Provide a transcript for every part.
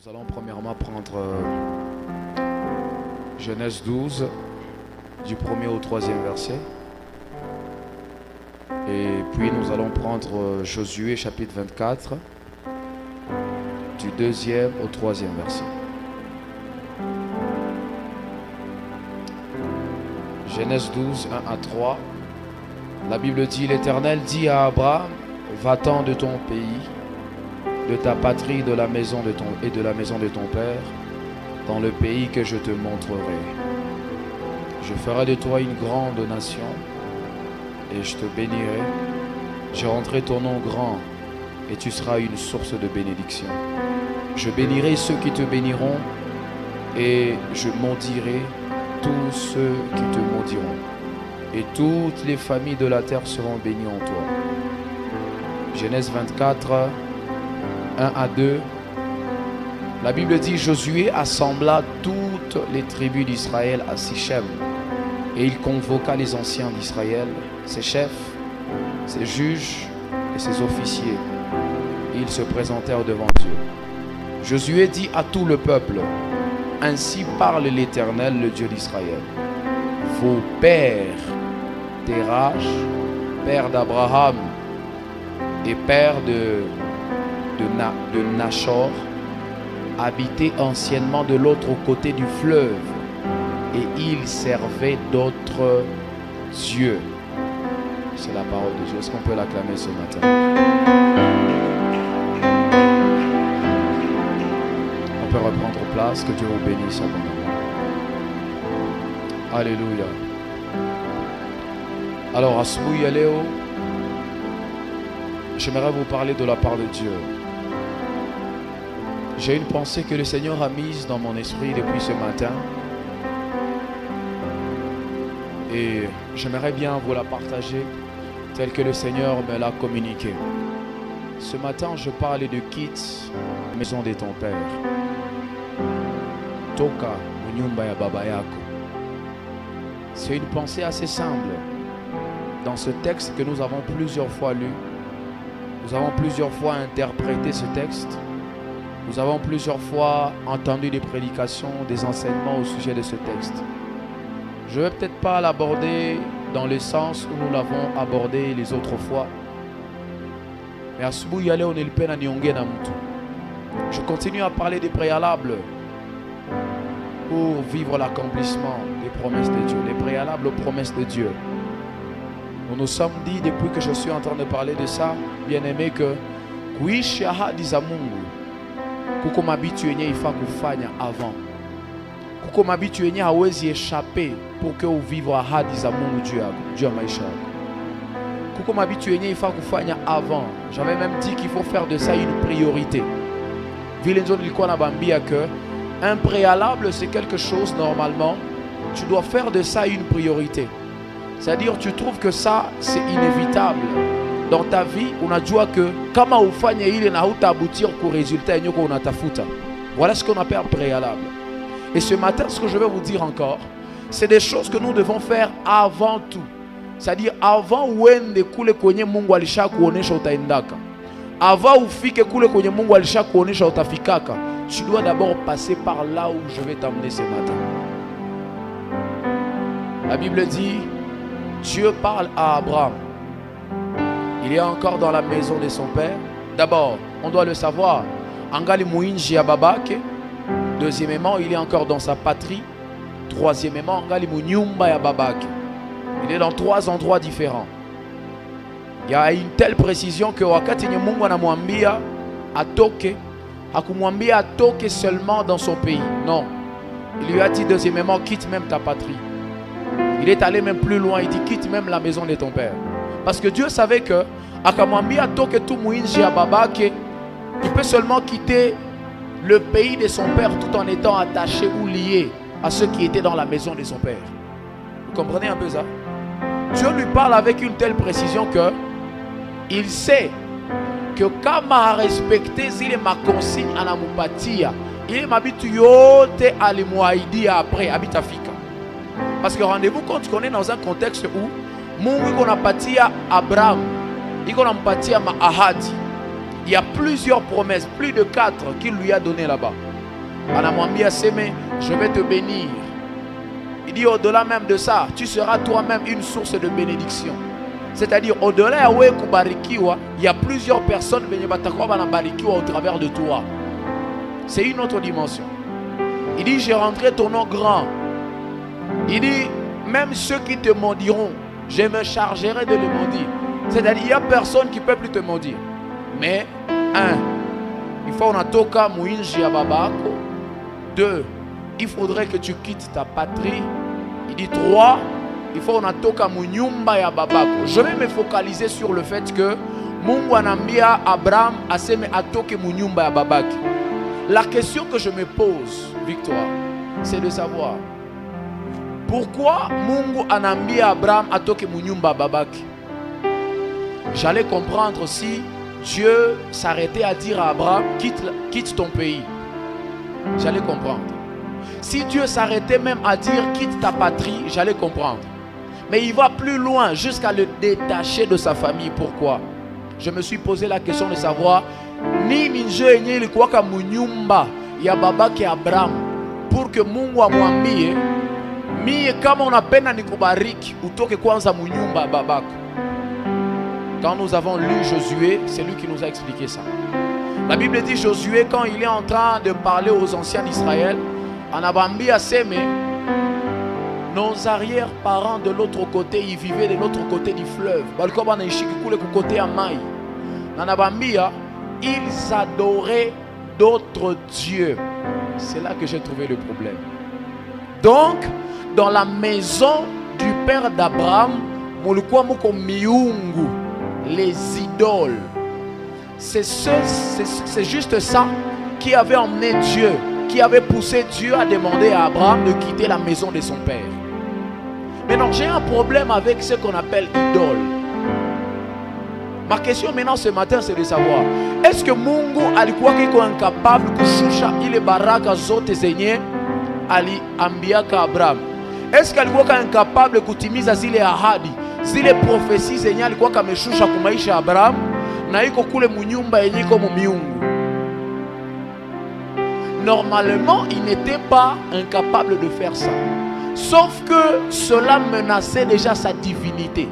Nous allons premièrement prendre Genèse 12, du 1er au 3e verset. Et puis nous allons prendre Josué chapitre 24, du 2e au 3e verset. Genèse 12, 1 à 3. La Bible dit, l'Éternel dit à Abraham, va-t'en de ton pays, de ta patrie, de la maison de ton père, dans le pays que je te montrerai. Je ferai de toi une grande nation et je te bénirai. Je rendrai ton nom grand et tu seras une source de bénédiction. Je bénirai ceux qui te béniront et je maudirai tous ceux qui te maudiront. Et toutes les familles de la terre seront bénies en toi. Genèse 24, 1 à 2. La Bible dit, Josué assembla toutes les tribus d'Israël à Sichem. Et il convoqua les anciens d'Israël, ses chefs, ses juges et ses officiers. Et ils se présentèrent devant Dieu. Josué dit à tout le peuple, ainsi parle l'Éternel, le Dieu d'Israël. Vos pères, Terach, père d'Abraham et père de Nachor, habitaient anciennement de l'autre côté du fleuve et ils servaient d'autres dieux. C'est la parole de Dieu. Est-ce qu'on peut l'acclamer ce matin? On peut reprendre place. Que Dieu vous bénisse abondamment. Alléluia. Alors, asubuhi ya leo, j'aimerais vous parler de la part de Dieu. J'ai une pensée que le Seigneur a mise dans mon esprit depuis ce matin. Et j'aimerais bien vous la partager telle que le Seigneur me l'a communiquée. Ce matin, je parlais de quitte la maison de ton père. Toka nyumba ya baba yako. C'est une pensée assez simple. Dans ce texte que nous avons plusieurs fois lu, nous avons plusieurs fois interprété ce texte. Nous avons plusieurs fois entendu des prédications, des enseignements au sujet de ce texte. Je ne vais peut-être pas l'aborder dans le sens où nous l'avons abordé les autres fois. Mais à asubuhi ya leo nilipenda niongee na mtu. Je continue à parler des préalables pour vivre l'accomplissement des promesses de Dieu, les préalables aux promesses de Dieu. Nous nous sommes dit depuis que je suis en train de parler de ça, bien aimé, que kuishi ahadi za Mungu kuko mabitu yenye ifa kufanya avant. Kuko mabitu yenye hawezi échapper pour que uvivre ahadi za Mungu juu ya maisha yako. Kuko mabitu yenye ifa kufanya avant. J'avais même dit qu'il faut faire de ça une priorité. Vile ndio nilikuwa nabambia que un préalable c'est quelque chose normalement, tu dois faire de ça une priorité. C'est-à-dire tu trouves que ça c'est inévitable. Dans ta vie, unajua que kama ufanye ile na hutaaboutir kwa résultat yenye unatafuta. Voilà ce qu'on appelle préalable. Et ce matin, ce que je vais vous dire encore, c'est des choses que nous devons faire avant tout. C'est-à-dire avant uende kule kwenye Mungu alisha kuonesha utaendaka. Avant ufike kule kwenye Mungu alisha kuonesha utafikaka. Tu dois d'abord passer par là où je vais t'amener ce matin. La Bible dit, Dieu parle à Abraham. Il est encore dans la maison de son père. D'abord, on doit le savoir. Angali muinji ya babake. Deuxièmement, il est encore dans sa patrie. Troisièmement, angali munyumba ya babake. Il est dans 3 endroits différents. Il y a une telle précision que wakati nye Mungu anamwambia atoke, hakumwambia atoke seulement dans son pays. Non. Il lui a dit deuxièmement, quitte même ta patrie. Il est allé même plus loin. Il dit, quitte même la maison de ton père. Parce que Dieu savait que akamwambia atoke tu muinji ya babake, il peut seulement quitter le pays de son père tout en étant attaché ou lié à ceux qui étaient dans la maison de son père. Vous comprenez un peu ça? Dieu lui parle avec une telle précision que il sait que kama a respecté zile makonsigne anamupatia, il mabitu yote alimwaidia après abitafika. Parce que rendez-vous compte qu'on est dans un contexte où Mungu iko napatia Abraham, iko nampatia maahadi. Il y a plusieurs promesses, plus de 4 qu'il lui a donné là-bas. Anamwambia aseme, je vais te bénir. Il dit au-delà même de ça, tu seras toi-même une source de bénédiction. C'est-à-dire au-delà ya wewe kubarikiwa, il y a plusieurs personnes benye batakuwa banabarikiwa au travers de toi. C'est une autre dimension. Il dit, j'ai rentré ton nom grand. Il dit, même ceux qui te maudiront, je me chargerai de le maudire. C'est-à-dire, il n'y a personne qui ne peut plus te maudire. Mais, un, il faut unatoka muinji ya babako. Deux, il faudrait que tu quittes ta patrie. Il dit, trois, il faut unatoka munyumba ya babako. Je vais me focaliser sur le fait que Mungu anambia Abraham aseme atoke munyumba ya babaki. La question que je me pose, Victoire, c'est de savoir pourquoi Mungu anambia Abraham atoke munyumba babaki. J'allais comprendre si Dieu s'arrêtait à dire à Abraham quitte ton pays. J'allais comprendre. Si Dieu s'arrêtait même à dire quitte ta patrie, j'allais comprendre. Mais il va plus loin jusqu'à le détacher de sa famille. Pourquoi? Je me suis posé la question de savoir nini njo yenye ilikuwa kama munyumba ya babake Abraham pour que Mungu amwambie mie kama unapenda nikubariki utoke kwanza munyumba ya babako. Quand nous avons lu Josué, c'est lui qui nous a expliqué ça. La Bible dit Josué, quand il est en train de parler aux anciens d'Israël, anabambi aseme, nos arrière-parents de l'autre côté, ils vivaient de l'autre côté du fleuve. Ils adoraient d'autres dieux. C'est là que j'ai trouvé le problème. Donc, dans la maison du père d'Abraham, les idoles. C'est juste ça qui avait emmené Dieu, qui avait poussé Dieu à demander à Abraham de quitter la maison de son père. Maintenant, j'ai un problème avec ce qu'on appelle idole. Ma question maintenant ce matin, c'est de savoir, est-ce que Mungu alikuwa kiko incapable kushusha ile baraka zote zenye aliambiaka Abraham? Est-ce qu'alikuwa incapable kutimiza zile ahadi, zile prophéties zenye alikuwa kameshusha kwa maisha ya Abraham na iko kule munyumba yenye iko miungu? Normalement, il n'était pas incapable de faire ça. Sauf que cela menaçait déjà sa divinité.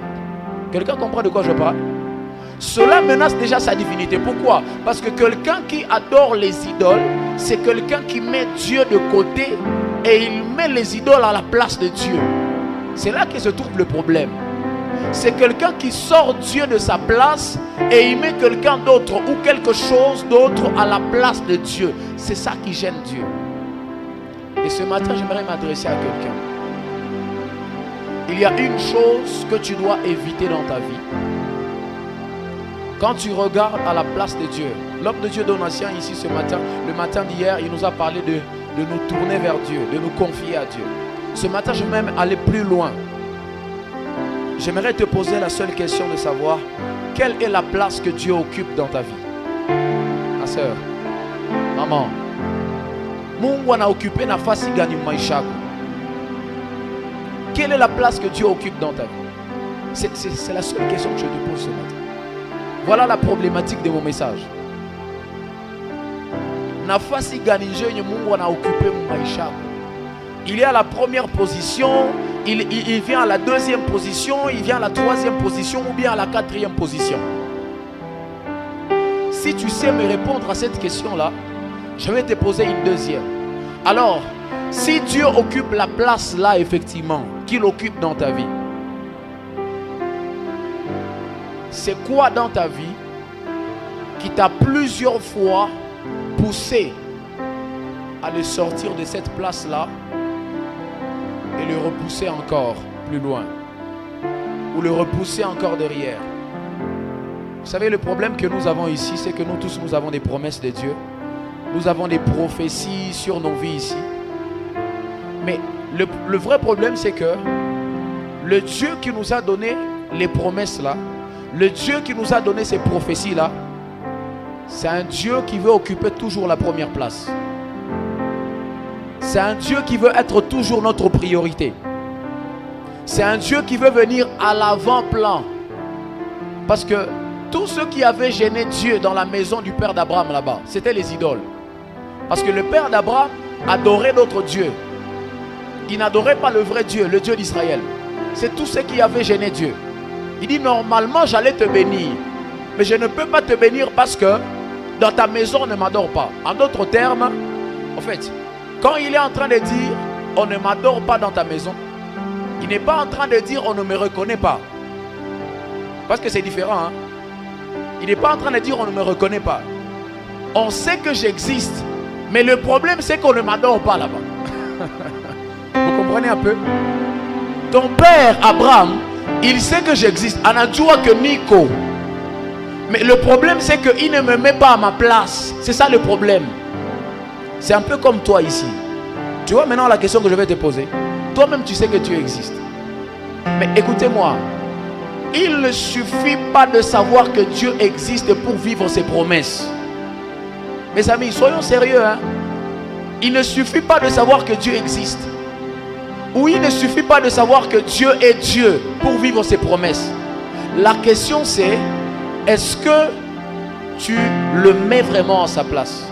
Quelqu'un comprend de quoi je parle? Cela menace déjà sa divinité. Pourquoi? Parce que quelqu'un qui adore les idoles, c'est quelqu'un qui met Dieu de côté et il met les idoles à la place de Dieu. C'est là que se trouve le problème. C'est quelqu'un qui sort Dieu de sa place et il met quelqu'un d'autre ou quelque chose d'autre à la place de Dieu. C'est ça qui gêne Dieu. Et ce matin, j'aimerais m'adresser à quelqu'un. Il y a une chose que tu dois éviter dans ta vie. Quand tu regardes à la place de Dieu, l'homme de Dieu Donatien ici ce matin, le matin d'hier, il nous a parlé de nous tourner vers Dieu, de nous confier à Dieu. Ce matin, je vais même aller plus loin. J'aimerais te poser la seule question de savoir quelle est la place que Dieu occupe dans ta vie. Ma soeur, maman, Mungu ana occupé nafasi gani maisha yako? Quelle est la place que Dieu occupe dans ta vie? C'est la seule question que je te pose ce matin. Voilà la problématique de mon message. Nafasi gani njenye Mungu ana occupé maisha yako? Il est à la première position, il vient à la deuxième position, il vient à la troisième position ou bien à la quatrième position. Si tu sais me répondre à cette question-là, je vais te poser une deuxième. Alors, si Dieu occupe la place là, effectivement, qu'il occupe dans ta vie, c'est quoi dans ta vie qui t'a plusieurs fois poussé à le sortir de cette place-là et le repousser encore plus loin ou le repousser encore derrière? Vous savez, le problème que nous avons ici, c'est que nous tous, nous avons des promesses de Dieu. Nous avons des prophéties sur nos vies ici. Mais le vrai problème, c'est que le Dieu qui nous a donné les promesses là, le Dieu qui nous a donné ces prophéties là, c'est un Dieu qui veut occuper toujours la première place. C'est un Dieu qui veut être toujours notre priorité. C'est un Dieu qui veut venir à l'avant-plan. Parce que tous ceux qui avaient gêné Dieu dans la maison du père d'Abraham là-bas, c'était les idoles. Parce que le père d'Abraham adorait d'autres dieux. Il n'adorait pas le vrai Dieu, le Dieu d'Israël. C'est tout ce qui avait gêné Dieu. Il dit normalement j'allais te bénir. Mais je ne peux pas te bénir parce que dans ta maison on ne m'adore pas. En d'autres termes, en fait, quand il est en train de dire on ne m'adore pas dans ta maison, il n'est pas en train de dire on ne me reconnaît pas. Parce que c'est différent. Hein? Il n'est pas en train de dire on ne me reconnaît pas. On sait que j'existe. Mais le problème c'est qu'on ne m'adore pas là-bas. Vous comprenez un peu? Ton père Abraham, il sait que j'existe. Anajua que Nico. Mais le problème c'est qu'il ne me met pas à ma place. C'est ça le problème. C'est un peu comme toi ici. Tu vois maintenant la question que je vais te poser. Toi-même tu sais que tu existes. Mais écoutez-moi. Il ne suffit pas de savoir que Dieu existe pour vivre ses promesses. Mes amis, soyons sérieux. Hein? Il ne suffit pas de savoir que Dieu existe. Ou il ne suffit pas de savoir que Dieu est Dieu pour vivre ses promesses. La question c'est, est-ce que tu le mets vraiment à sa place?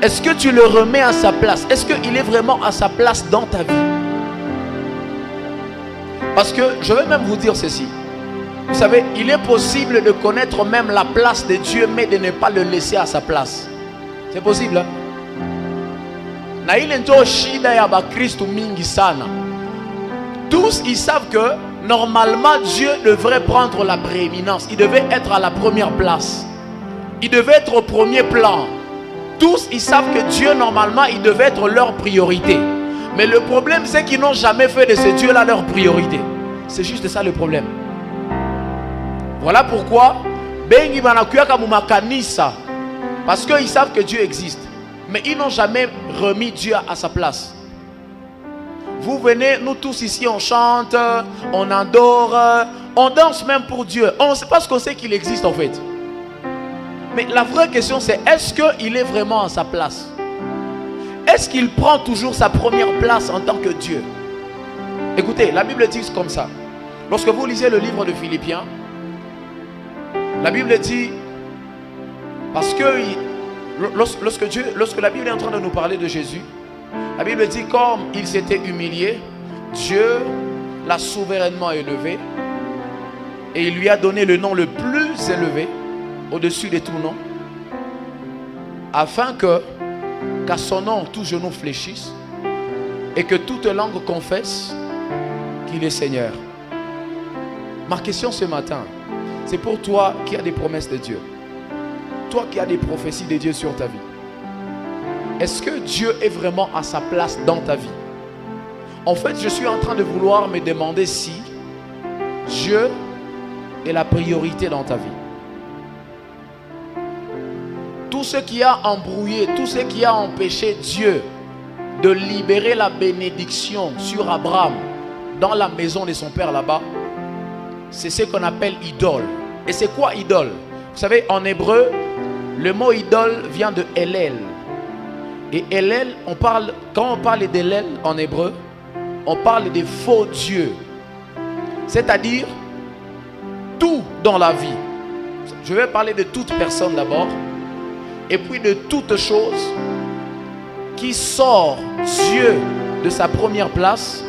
Est-ce que tu le remets à sa place? Est-ce qu'il est vraiment à sa place dans ta vie? Parce que je vais même vous dire ceci. Vous savez, il est possible de connaître même la place de Dieu, mais de ne pas le laisser à sa place. C'est possible. Hein? Tous ils savent que normalement Dieu devrait prendre la prééminence. Il devait être à la première place. Il devait être au premier plan. Tous ils savent que Dieu normalement il devait être leur priorité. Mais le problème c'est qu'ils n'ont jamais fait de ce Dieu là leur priorité. C'est juste ça le problème. Voilà pourquoi bengi banakuya mumakanisa, parce qu'ils savent que Dieu existe. Mais ils n'ont jamais remis Dieu à sa place. Vous venez, nous tous ici, on chante, on adore, on danse même pour Dieu. On ne sait pas ce qu'on sait qu'il existe en fait. Mais la vraie question c'est, est-ce qu'il est vraiment à sa place? Est-ce qu'il prend toujours sa première place en tant que Dieu? Écoutez, la Bible dit comme ça. Lorsque vous lisez le livre de Philippiens, la Bible dit, parce que lorsque la Bible est en train de nous parler de Jésus, la Bible dit comme il s'était humilié, Dieu l'a souverainement élevé et il lui a donné le nom le plus élevé au-dessus de tout nom, afin qu'à son nom tout genou fléchisse et que toute langue confesse qu'il est Seigneur. Ma question ce matin, c'est pour toi qui as des promesses de Dieu. Toi qui as des prophéties de Dieu sur ta vie. Est-ce que Dieu est vraiment à sa place dans ta vie? En fait, je suis en train de vouloir me demander si Dieu est la priorité dans ta vie. Tout ce qui a embrouillé, tout ce qui a empêché Dieu de libérer la bénédiction sur Abraham dans la maison de son père là-bas, c'est ce qu'on appelle idole. Et c'est quoi idole? Vous savez, en hébreu, le mot idole vient de Hélel. Et Hélel, quand on parle d'Hélel en hébreu, on parle des faux dieux. C'est-à-dire, tout dans la vie. Je vais parler de toute personne d'abord. Et puis de toute chose qui sort Dieu de sa première place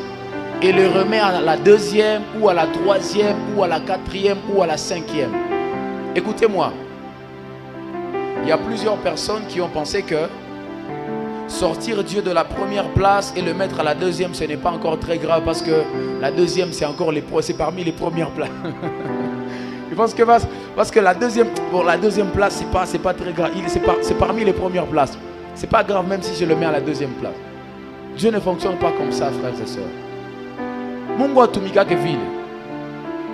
et le remet à la deuxième ou à la troisième ou à la quatrième ou à la cinquième. Écoutez-moi, il y a plusieurs personnes qui ont pensé que sortir Dieu de la première place et le mettre à la deuxième, ce n'est pas encore très grave parce que la deuxième c'est encore c'est parmi les premières places. Je pense que parce que la deuxième place c'est pas très grave, c'est parmi les premières places. C'est pas grave même si je le mets à la deuxième place. Dieu ne fonctionne pas comme ça, frères et sœurs.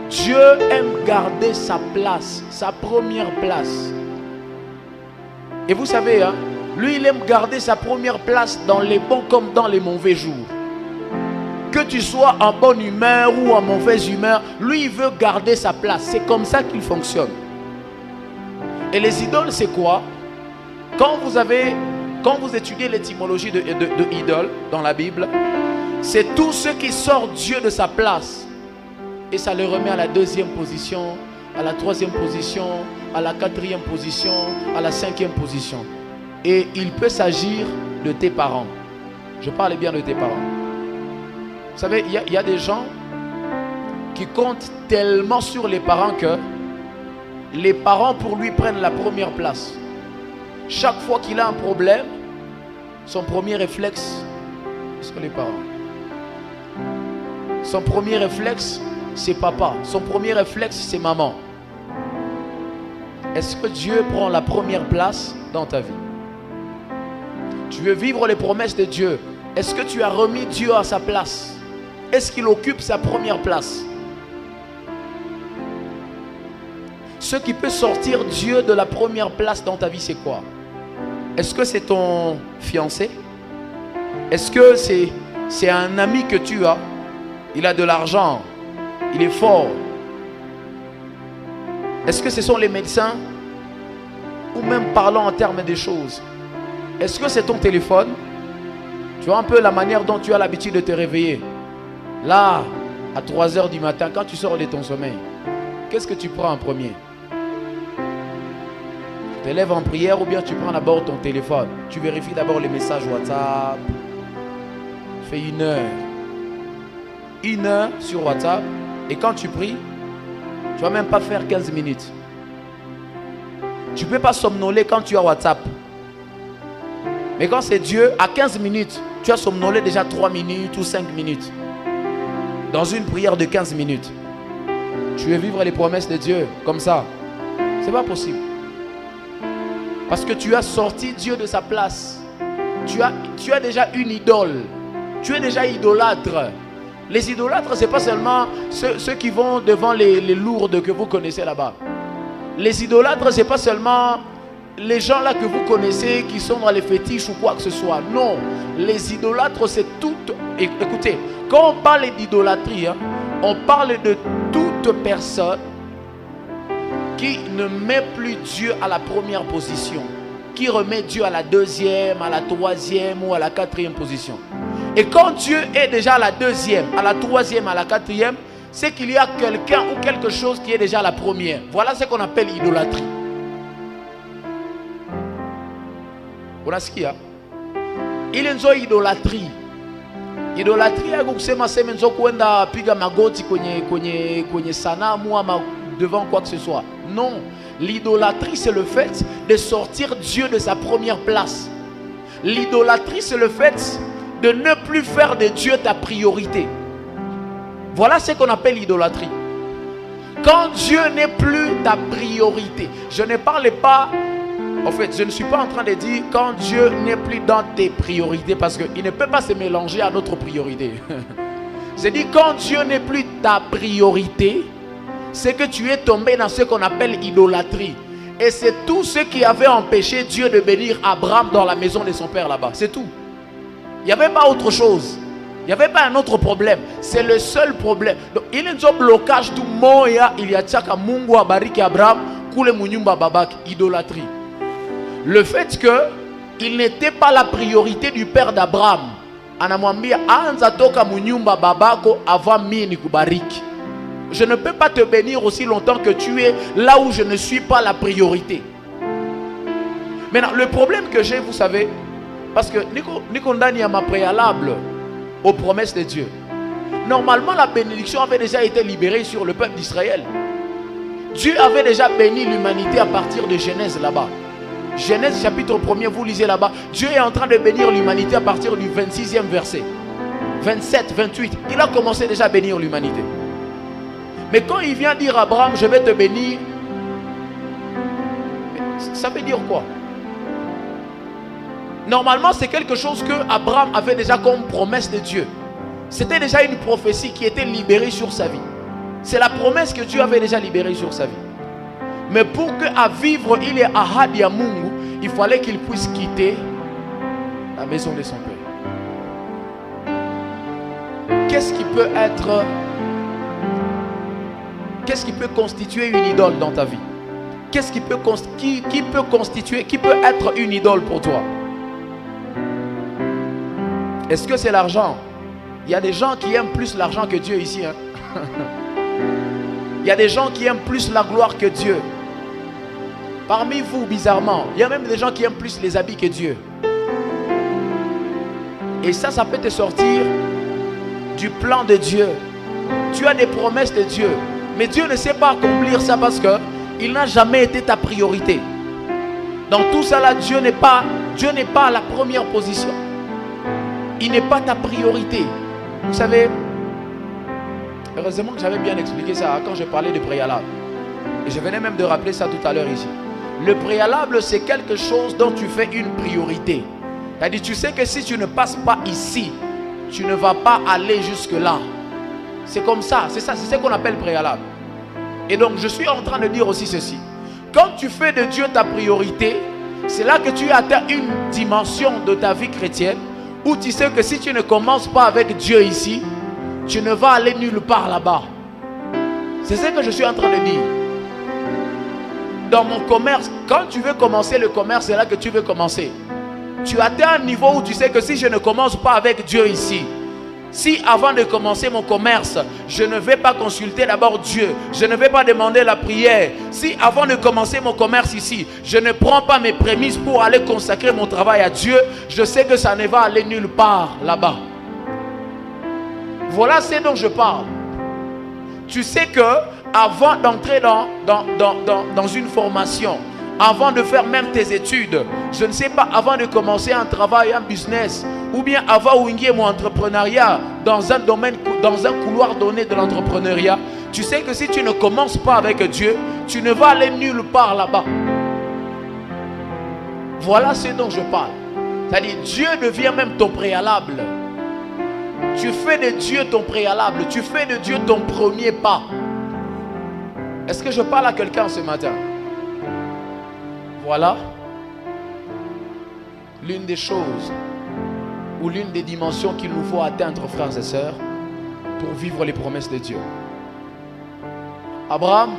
Dieu aime garder sa place, sa première place. Et vous savez, hein, lui il aime garder sa première place dans les bons comme dans les mauvais jours. Que tu sois en bonne humeur ou en mauvaise humeur, lui il veut garder sa place. C'est comme ça qu'il fonctionne. Et les idoles c'est quoi? Quand vous étudiez l'étymologie de idole dans la Bible, c'est tout ce qui sort Dieu de sa place et ça le remet à la deuxième position, à la troisième position, à la quatrième position, à la cinquième position. Et il peut s'agir de tes parents. Je parle bien de tes parents. Vous savez, il y a des gens qui comptent tellement sur les parents que les parents pour lui prennent la première place. Chaque fois qu'il a un problème, son premier réflexe, c'est les parents. Son premier réflexe, c'est papa. Son premier réflexe, c'est maman. Est-ce que Dieu prend la première place dans ta vie? Tu veux vivre les promesses de Dieu. Est-ce que tu as remis Dieu à sa place? Est-ce qu'il occupe sa première place? Ce qui peut sortir Dieu de la première place dans ta vie, c'est quoi? Est-ce que c'est ton fiancé? Est-ce que c'est un ami que tu as? Il a de l'argent, il est fort. Est-ce que ce sont les médecins? Ou même parlons en termes des choses. Est-ce que c'est ton téléphone? Tu vois un peu la manière dont tu as l'habitude de te réveiller. Là, à 3 h du matin, quand tu sors de ton sommeil, qu'est-ce que tu prends en premier? Tu te lèves en prière ou bien tu prends d'abord ton téléphone? Tu vérifies d'abord les messages WhatsApp. Fais 1 heure. 1 heure sur WhatsApp. Et quand tu pries, tu ne vas même pas faire 15 minutes. Tu ne peux pas somnoler quand tu as WhatsApp. Mais quand c'est Dieu, à 15 minutes, tu as somnolé déjà 3 minutes ou 5 minutes. Dans une prière de 15 minutes. Tu veux vivre les promesses de Dieu comme ça? Ce n'est pas possible. Parce que tu as sorti Dieu de sa place. Tu as déjà une idole. Tu es déjà idolâtre. Les idolâtres, ce n'est pas seulement ceux qui vont devant les lourdes que vous connaissez là-bas. Les idolâtres, ce n'est pas seulement les gens là que vous connaissez qui sont dans les fétiches ou quoi que ce soit. Non, les idolâtres, c'est tout. Écoutez, quand on parle d'idolâtrie, on parle de toute personne qui ne met plus Dieu à la première position, qui remet Dieu à la 2e, à la 3e ou à la 4e position. Et quand Dieu est déjà à la 2e, à la 3e, à la 4e, c'est qu'il y a quelqu'un ou quelque chose qui est déjà à la première. Voilà ce qu'on appelle idolâtrie. Voilà ce qu'il y a. Il y a une idolâtrie. Idolâtrie, c'est kwenda piga magoti kwenye sanamu ama devant quoi que ce soit. Non, l'idolâtrie c'est le fait de sortir Dieu de sa première place. L'idolâtrie c'est le fait de ne plus faire de Dieu ta priorité. Voilà ce qu'on appelle l'idolâtrie. Quand Dieu n'est plus ta priorité. Je ne parle pas, en fait, je ne suis pas en train de dire quand Dieu n'est plus dans tes priorités, parce qu'il ne peut pas se mélanger à notre priorité. Je dis quand Dieu n'est plus ta priorité, c'est que tu es tombé dans ce qu'on appelle idolâtrie. Et c'est tout ce qui avait empêché Dieu de bénir Abraham dans la maison de son père là-bas. C'est tout. Il n'y avait pas autre chose. Il n'y avait pas un autre problème. C'est le seul problème. Donc, il y a un blocage du moya. Il y a tchaka mungu abariki Abraham. Koule munyumba babak. Idolâtrie. Le fait que il n'était pas la priorité du père d'Abraham. Anamwambia anza toka munyumba babako avant mini kubariki. Je ne peux pas te bénir aussi longtemps que tu es là où je ne suis pas la priorité. Maintenant, le problème que j'ai, vous savez, parce que Nico Ndani a ma préalable aux promesses de Dieu. Normalement, la bénédiction avait déjà été libérée sur le peuple d'Israël. Dieu avait déjà béni l'humanité à partir de Genèse là-bas. Genèse chapitre 1er, vous lisez là-bas. Dieu est en train de bénir l'humanité à partir du 26e verset. 27, 28. Il a commencé déjà à bénir l'humanité. Mais quand il vient dire à Abraham, je vais te bénir, ça veut dire quoi? Normalement, c'est quelque chose que Abraham avait déjà comme promesse de Dieu. C'était déjà une prophétie qui était libérée sur sa vie. C'est la promesse que Dieu avait déjà libérée sur sa vie. Mais pour qu'à vivre, il est ahadi ya Mungu, il fallait qu'il puisse quitter la maison de son père. Qu'est-ce qui peut être... Qu'est-ce qui peut constituer une idole dans ta vie? Qu'est-ce qui peut constituer, qui peut être une idole pour toi? Est-ce que c'est l'argent? Il y a des gens qui aiment plus l'argent que Dieu ici. Hein? Il y a des gens qui aiment plus la gloire que Dieu. Parmi vous, bizarrement, il y a même des gens qui aiment plus les habits que Dieu. Et ça peut te sortir du plan de Dieu. Tu as des promesses de Dieu. Mais Dieu ne sait pas accomplir ça parce qu'il n'a jamais été ta priorité. Dans tout ça là, Dieu n'est pas à la première position. Il n'est pas ta priorité. Vous savez, heureusement que j'avais bien expliqué ça quand je parlais de préalable. Et je venais même de rappeler ça tout à l'heure ici. Le préalable, c'est quelque chose dont tu fais une priorité. C'est-à-dire, tu sais que si tu ne passes pas ici, tu ne vas pas aller jusque là. C'est comme ça, c'est ce qu'on appelle préalable. Et donc, je suis en train de dire aussi ceci. Quand tu fais de Dieu ta priorité, c'est là que tu atteins une dimension de ta vie chrétienne où tu sais que si tu ne commences pas avec Dieu ici, tu ne vas aller nulle part là-bas. C'est ce que je suis en train de dire. Dans mon commerce, quand tu veux commencer le commerce, c'est là que tu veux commencer. Tu atteins un niveau où tu sais que si je ne commence pas avec Dieu ici, si avant de commencer mon commerce, je ne vais pas consulter d'abord Dieu, je ne vais pas demander la prière, si avant de commencer mon commerce ici, je ne prends pas mes prémices pour aller consacrer mon travail à Dieu, je sais que ça ne va aller nulle part là-bas. Voilà ce dont je parle. Tu sais que avant d'entrer dans une formation, avant de faire même tes études, je ne sais pas, avant de commencer un travail, un business, ou bien avant d'initier mon entrepreneuriat dans un domaine, dans un couloir donné de l'entrepreneuriat, tu sais que si tu ne commences pas avec Dieu, tu ne vas aller nulle part là-bas. Voilà ce dont je parle. C'est-à-dire, Dieu devient même ton préalable. Tu fais de Dieu ton préalable, tu fais de Dieu ton premier pas. Est-ce que je parle à quelqu'un ce matin? Voilà l'une des choses ou l'une des dimensions qu'il nous faut atteindre, frères et sœurs, pour vivre les promesses de Dieu. Abraham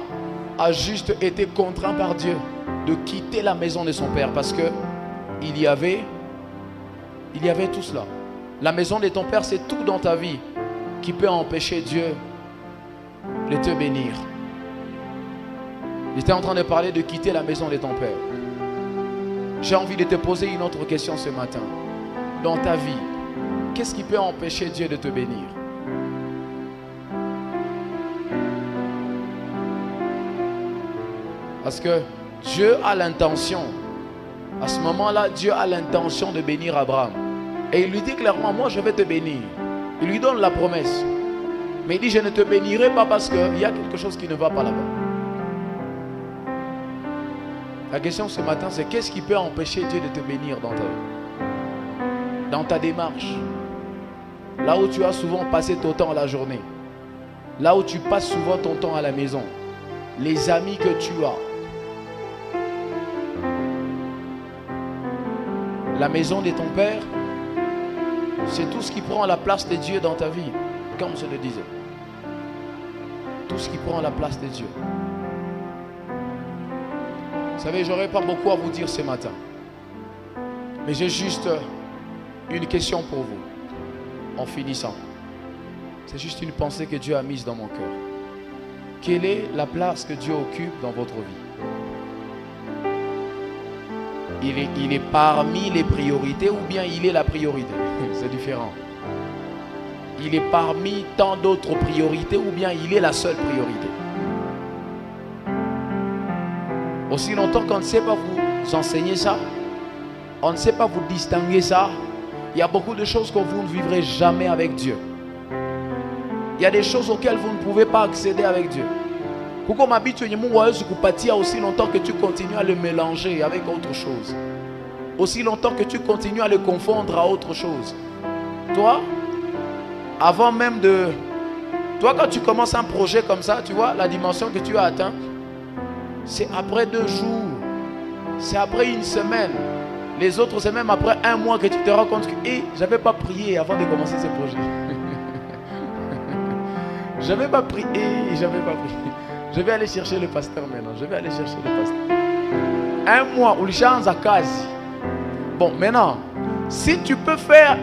a juste été contraint par Dieu de quitter la maison de son père parce que il y avait tout cela. La maison de ton père, c'est tout dans ta vie qui peut empêcher Dieu de te bénir. J'étais en train de parler de quitter la maison de ton père. J'ai envie de te poser une autre question ce matin. Dans ta vie, qu'est-ce qui peut empêcher Dieu de te bénir? Parce que Dieu a l'intention, à ce moment-là, Dieu a l'intention de bénir Abraham. Et il lui dit clairement, moi je vais te bénir. Il lui donne la promesse. Mais il dit, je ne te bénirai pas parce qu'il y a quelque chose qui ne va pas là-bas. La question ce matin, c'est qu'est-ce qui peut empêcher Dieu de te bénir dans ta vie? Dans ta démarche. Là où tu as souvent passé ton temps à la journée. Là où tu passes souvent ton temps à la maison. Les amis que tu as. La maison de ton père, c'est tout ce qui prend la place de Dieu dans ta vie. Comme je le disais. Tout ce qui prend la place de Dieu. Vous savez, j'aurais pas beaucoup à vous dire ce matin. Mais j'ai juste une question pour vous. En finissant. C'est juste une pensée que Dieu a mise dans mon cœur. Quelle est la place que Dieu occupe dans votre vie? Il est parmi les priorités ou bien il est la priorité? C'est différent. Il est parmi tant d'autres priorités ou bien il est la seule priorité? Aussi longtemps qu'on ne sait pas vous enseigner ça, on ne sait pas vous distinguer ça, il y a beaucoup de choses que vous ne vivrez jamais avec Dieu. Il y a des choses auxquelles vous ne pouvez pas accéder avec Dieu. Pourquoi m'habitue aussi longtemps que tu continues à le mélanger avec autre chose? Aussi longtemps que tu continues à le confondre à autre chose. Toi, avant même de... Toi, quand tu commences un projet comme ça, tu vois, la dimension que tu as atteint, c'est après 2 jours, c'est après 1 semaine. Les autres, c'est même après 1 mois que tu te rends compte que j'avais pas prié avant de commencer ce projet. J'avais pas prié, Je vais aller chercher le pasteur maintenant. Je vais aller chercher le pasteur. 1 mois, où les gens à quasi. Bon, maintenant, si tu peux faire,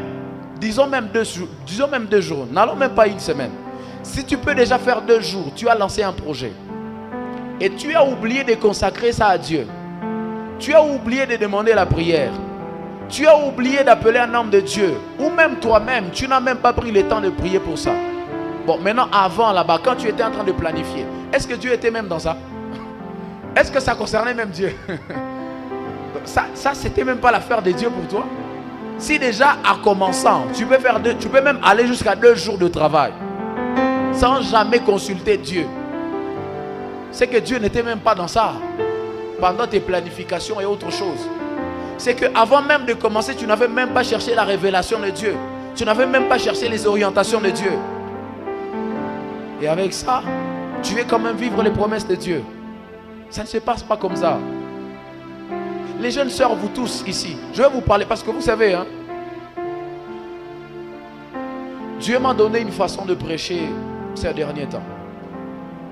disons même 2 jours, n'allons même pas 1 semaine. Si tu peux déjà faire 2 jours, tu as lancé un projet. Et tu as oublié de consacrer ça à Dieu. Tu as oublié de demander la prière. Tu as oublié d'appeler un homme de Dieu. Ou même toi-même, tu n'as même pas pris le temps de prier pour ça. Bon, maintenant, avant, là-bas, quand tu étais en train de planifier, est-ce que Dieu était même dans ça? Est-ce que ça concernait même Dieu? Ça c'était même pas l'affaire de Dieu pour toi. Si déjà, en commençant, tu peux même aller jusqu'à 2 jours de travail sans jamais consulter Dieu, c'est que Dieu n'était même pas dans ça. Pendant tes planifications et autre chose, c'est qu'avant même de commencer, tu n'avais même pas cherché la révélation de Dieu. Tu n'avais même pas cherché les orientations de Dieu. Et avec ça, tu veux quand même vivre les promesses de Dieu. Ça ne se passe pas comme ça. Les jeunes sœurs, vous tous ici, je vais vous parler parce que vous savez, hein, Dieu m'a donné une façon de prêcher ces derniers temps.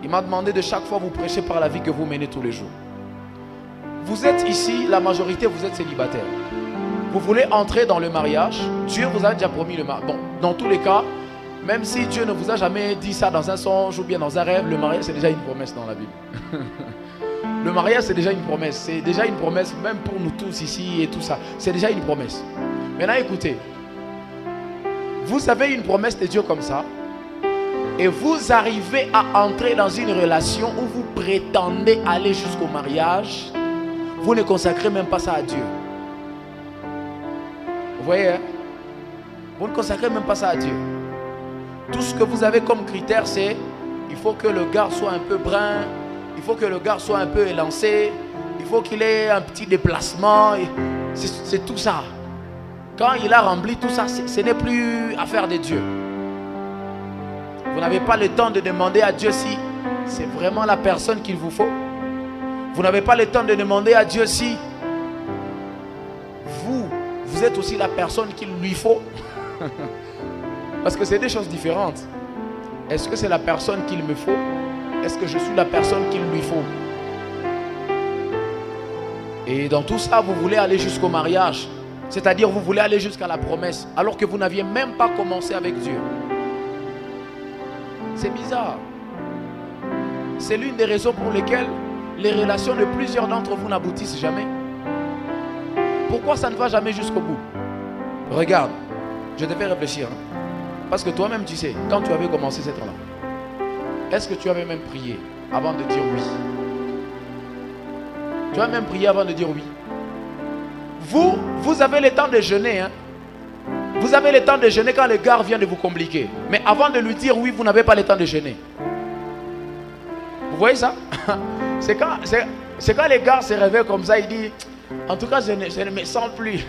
Il m'a demandé de chaque fois vous prêcher par la vie que vous menez tous les jours. Vous êtes ici, la majorité, vous êtes célibataires. Vous voulez entrer dans le mariage. Dieu vous a déjà promis le mariage. Bon, dans tous les cas, même si Dieu ne vous a jamais dit ça dans un songe ou bien dans un rêve, le mariage c'est déjà une promesse dans la Bible. Le mariage c'est déjà une promesse. C'est déjà une promesse même pour nous tous ici et tout ça. C'est déjà une promesse. Maintenant écoutez. Vous avez une promesse de Dieu comme ça. Et vous arrivez à entrer dans une relation où vous prétendez aller jusqu'au mariage. Vous ne consacrez même pas ça à Dieu. Vous voyez, hein? Vous ne consacrez même pas ça à Dieu. Tout ce que vous avez comme critère, c'est il faut que le gars soit un peu brun, il faut que le gars soit un peu élancé, il faut qu'il ait un petit déplacement. C'est tout ça. Quand il a rempli tout ça, ce n'est plus affaire de Dieu. Vous n'avez pas le temps de demander à Dieu si c'est vraiment la personne qu'il vous faut. Vous n'avez pas le temps de demander à Dieu si vous êtes aussi la personne qu'il lui faut. Parce que c'est des choses différentes. Est-ce que c'est la personne qu'il me faut? Est-ce que je suis la personne qu'il lui faut? Et dans tout ça, vous voulez aller jusqu'au mariage. C'est-à-dire, vous voulez aller jusqu'à la promesse. Alors que vous n'aviez même pas commencé avec Dieu. C'est bizarre. C'est l'une des raisons pour lesquelles les relations de plusieurs d'entre vous n'aboutissent jamais. Pourquoi ça ne va jamais jusqu'au bout? Regarde, je te fais réfléchir. Parce que toi-même tu sais, quand tu avais commencé cette temps-là, est-ce que tu avais même prié avant de dire oui? Tu as même prié avant de dire oui. Vous avez le temps de jeûner. Hein? Vous avez le temps de jeûner quand le gars vient de vous compliquer. Mais avant de lui dire oui, vous n'avez pas le temps de jeûner. Vous voyez ça? C'est quand les gars se réveillent comme ça, ils disent, en tout cas, je ne me sens plus.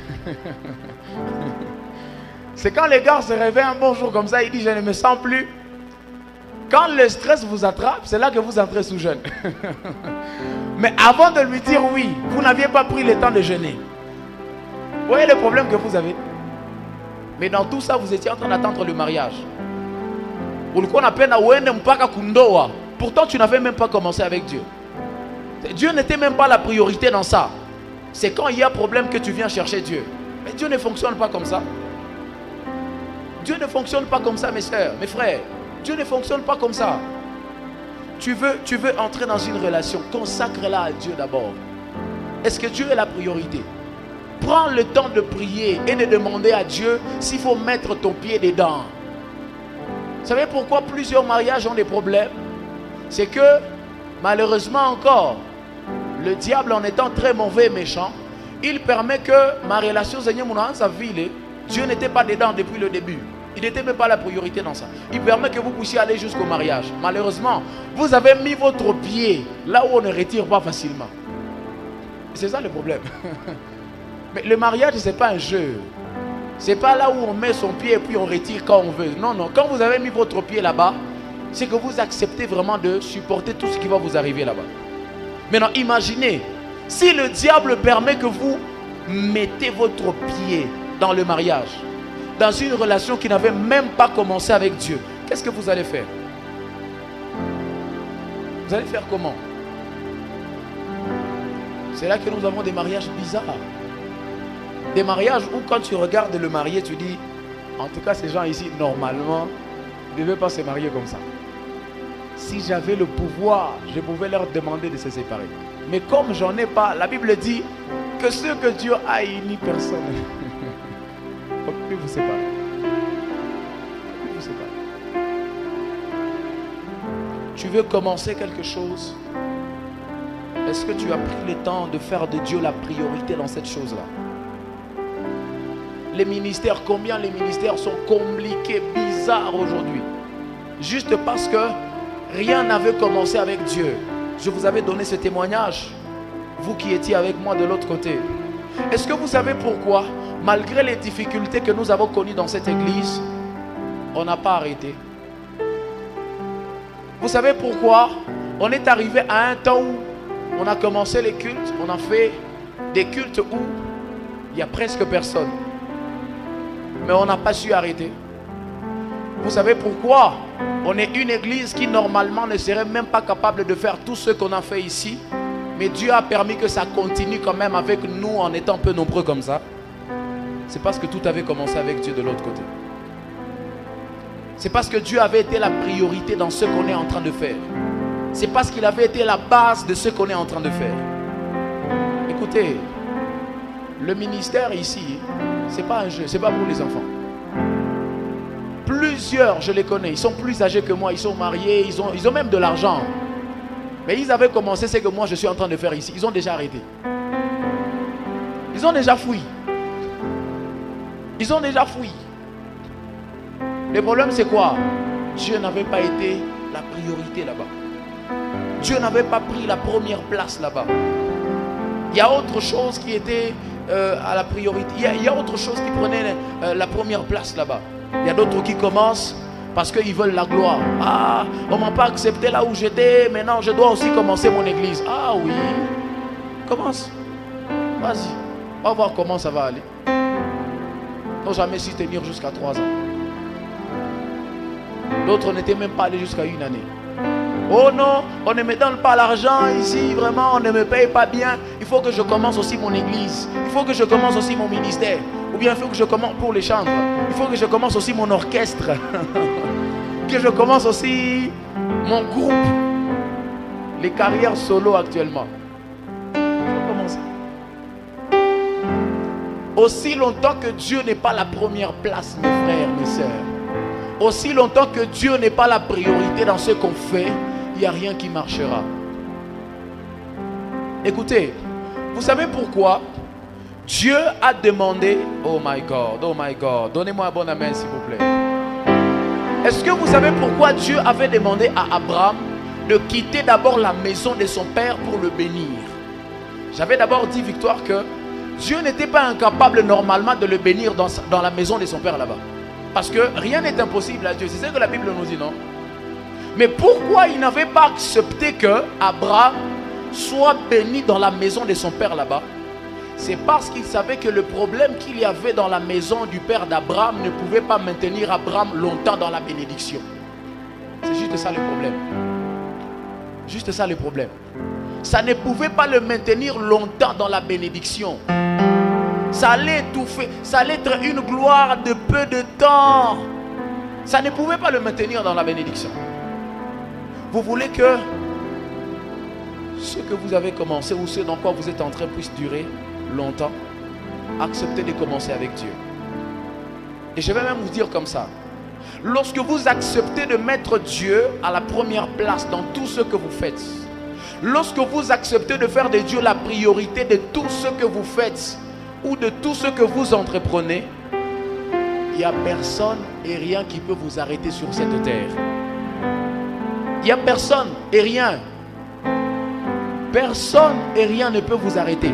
C'est quand les gars se réveillent un bon jour comme ça, ils disent, je ne me sens plus. Quand le stress vous attrape, c'est là que vous entrez sous jeûne. Mais avant de lui dire oui, vous n'aviez pas pris le temps de jeûner. Vous voyez le problème que vous avez? Mais dans tout ça, vous étiez en train d'attendre le mariage. Pourtant, tu n'avais même pas commencé avec Dieu. Dieu n'était même pas la priorité dans ça. C'est quand il y a problème que tu viens chercher Dieu. Mais Dieu ne fonctionne pas comme ça. Dieu ne fonctionne pas comme ça, mes soeurs, mes frères. Dieu ne fonctionne pas comme ça. Tu veux entrer dans une relation, consacre-la à Dieu d'abord. Est-ce que Dieu est la priorité? Prends le temps de prier et de demander à Dieu s'il faut mettre ton pied dedans. Vous savez pourquoi plusieurs mariages ont des problèmes? C'est que, malheureusement encore, le diable en étant très mauvais et méchant, il permet que ma relation Seigneur Mouna, sa vie, Dieu n'était pas dedans depuis le début. Il n'était même pas la priorité dans ça. Il permet que vous puissiez aller jusqu'au mariage. Malheureusement, vous avez mis votre pied là où on ne retire pas facilement. C'est ça le problème. Mais le mariage, ce n'est pas un jeu. Ce n'est pas là où on met son pied et puis on retire quand on veut. Non, non. Quand vous avez mis votre pied là-bas, c'est que vous acceptez vraiment de supporter tout ce qui va vous arriver là-bas. Maintenant, imaginez, si le diable permet que vous mettez votre pied dans le mariage, dans une relation qui n'avait même pas commencé avec Dieu, qu'est-ce que vous allez faire? Vous allez faire comment? C'est là que nous avons des mariages bizarres. Des mariages où quand tu regardes le marié, tu dis, en tout cas ces gens ici, normalement, ne devaient pas se marier comme ça. Si j'avais le pouvoir, je pouvais leur demander de se séparer. Mais comme j'en ai pas, la Bible dit que ceux que Dieu a unis, personne ne peut plus vous séparer. Vous séparer. Tu veux commencer quelque chose? Est-ce que tu as pris le temps de faire de Dieu la priorité dans cette chose-là? Les ministères, combien les ministères sont compliqués, bizarres aujourd'hui? Juste parce que rien n'avait commencé avec Dieu. Je vous avais donné ce témoignage, vous qui étiez avec moi de l'autre côté. Est-ce que vous savez pourquoi, malgré les difficultés que nous avons connues dans cette église, on n'a pas arrêté? Vous savez pourquoi? On est arrivé à un temps où on a commencé les cultes, on a fait des cultes où il n'y a presque personne. Mais on n'a pas su arrêter. Vous savez pourquoi? On est une église qui normalement ne serait même pas capable de faire tout ce qu'on a fait ici. Mais Dieu a permis que ça continue quand même avec nous en étant peu nombreux comme ça. C'est parce que tout avait commencé avec Dieu de l'autre côté. C'est parce que Dieu avait été la priorité dans ce qu'on est en train de faire. C'est parce qu'il avait été la base de ce qu'on est en train de faire. Écoutez, le ministère ici, c'est pas un jeu, c'est pas pour les enfants. Plusieurs, je les connais, ils sont plus âgés que moi, ils sont mariés, ils ont même de l'argent. Mais ils avaient commencé ce que moi je suis en train de faire ici. Ils ont déjà arrêté. Ils ont déjà fui. Ils ont déjà fui. Le problème c'est quoi? Dieu n'avait pas été la priorité là-bas. Dieu n'avait pas pris la première place là-bas. Il y a autre chose qui était à la priorité. Il y a autre chose qui prenait la première place là-bas. Il y a d'autres qui commencent parce qu'ils veulent la gloire. Ah, on ne m'a pas accepté là où j'étais. Maintenant, je dois aussi commencer mon église. Ah oui. Commence. Vas-y. On va voir comment ça va aller. Ils n'ont jamais su tenir jusqu'à 3 ans. D'autres n'étaient même pas allés jusqu'à 1 année. Oh non, on ne me donne pas l'argent ici. Vraiment, on ne me paye pas bien. Il faut que je commence aussi mon église. Il faut que je commence aussi mon ministère. Ou bien il faut que je commence pour les chantres. Il faut que je commence aussi mon orchestre. Que je commence aussi mon groupe. Les carrières solo actuellement. Il faut commencer. Aussi longtemps que Dieu n'est pas la première place, mes frères, mes sœurs. Aussi longtemps que Dieu n'est pas la priorité dans ce qu'on fait, il n'y a rien qui marchera. Écoutez, vous savez pourquoi Dieu a demandé, oh my God, donnez-moi un bon amen s'il vous plaît. Est-ce que vous savez pourquoi Dieu avait demandé à Abraham de quitter d'abord la maison de son père pour le bénir? J'avais d'abord dit, Victoire, que Dieu n'était pas incapable normalement de le bénir dans la maison de son père là-bas. Parce que rien n'est impossible à Dieu. C'est ce que la Bible nous dit, non? Mais pourquoi il n'avait pas accepté que Abraham soit béni dans la maison de son père là-bas? C'est parce qu'il savait que le problème qu'il y avait dans la maison du père d'Abraham ne pouvait pas maintenir Abraham longtemps dans la bénédiction. C'est juste ça le problème. Juste ça le problème. Ça ne pouvait pas le maintenir longtemps dans la bénédiction. Ça allait étouffer, ça allait être une gloire de peu de temps. Ça ne pouvait pas le maintenir dans la bénédiction. Vous voulez que ce que vous avez commencé ou ce dans quoi vous êtes en train puisse durer longtemps? Acceptez de commencer avec Dieu. Et je vais même vous dire comme ça. Lorsque vous acceptez de mettre Dieu à la première place dans tout ce que vous faites, lorsque vous acceptez de faire de Dieu la priorité de tout ce que vous faites ou de tout ce que vous entreprenez, il n'y a personne et rien qui peut vous arrêter sur cette terre. Il n'y a personne et rien. Personne et rien ne peut vous arrêter.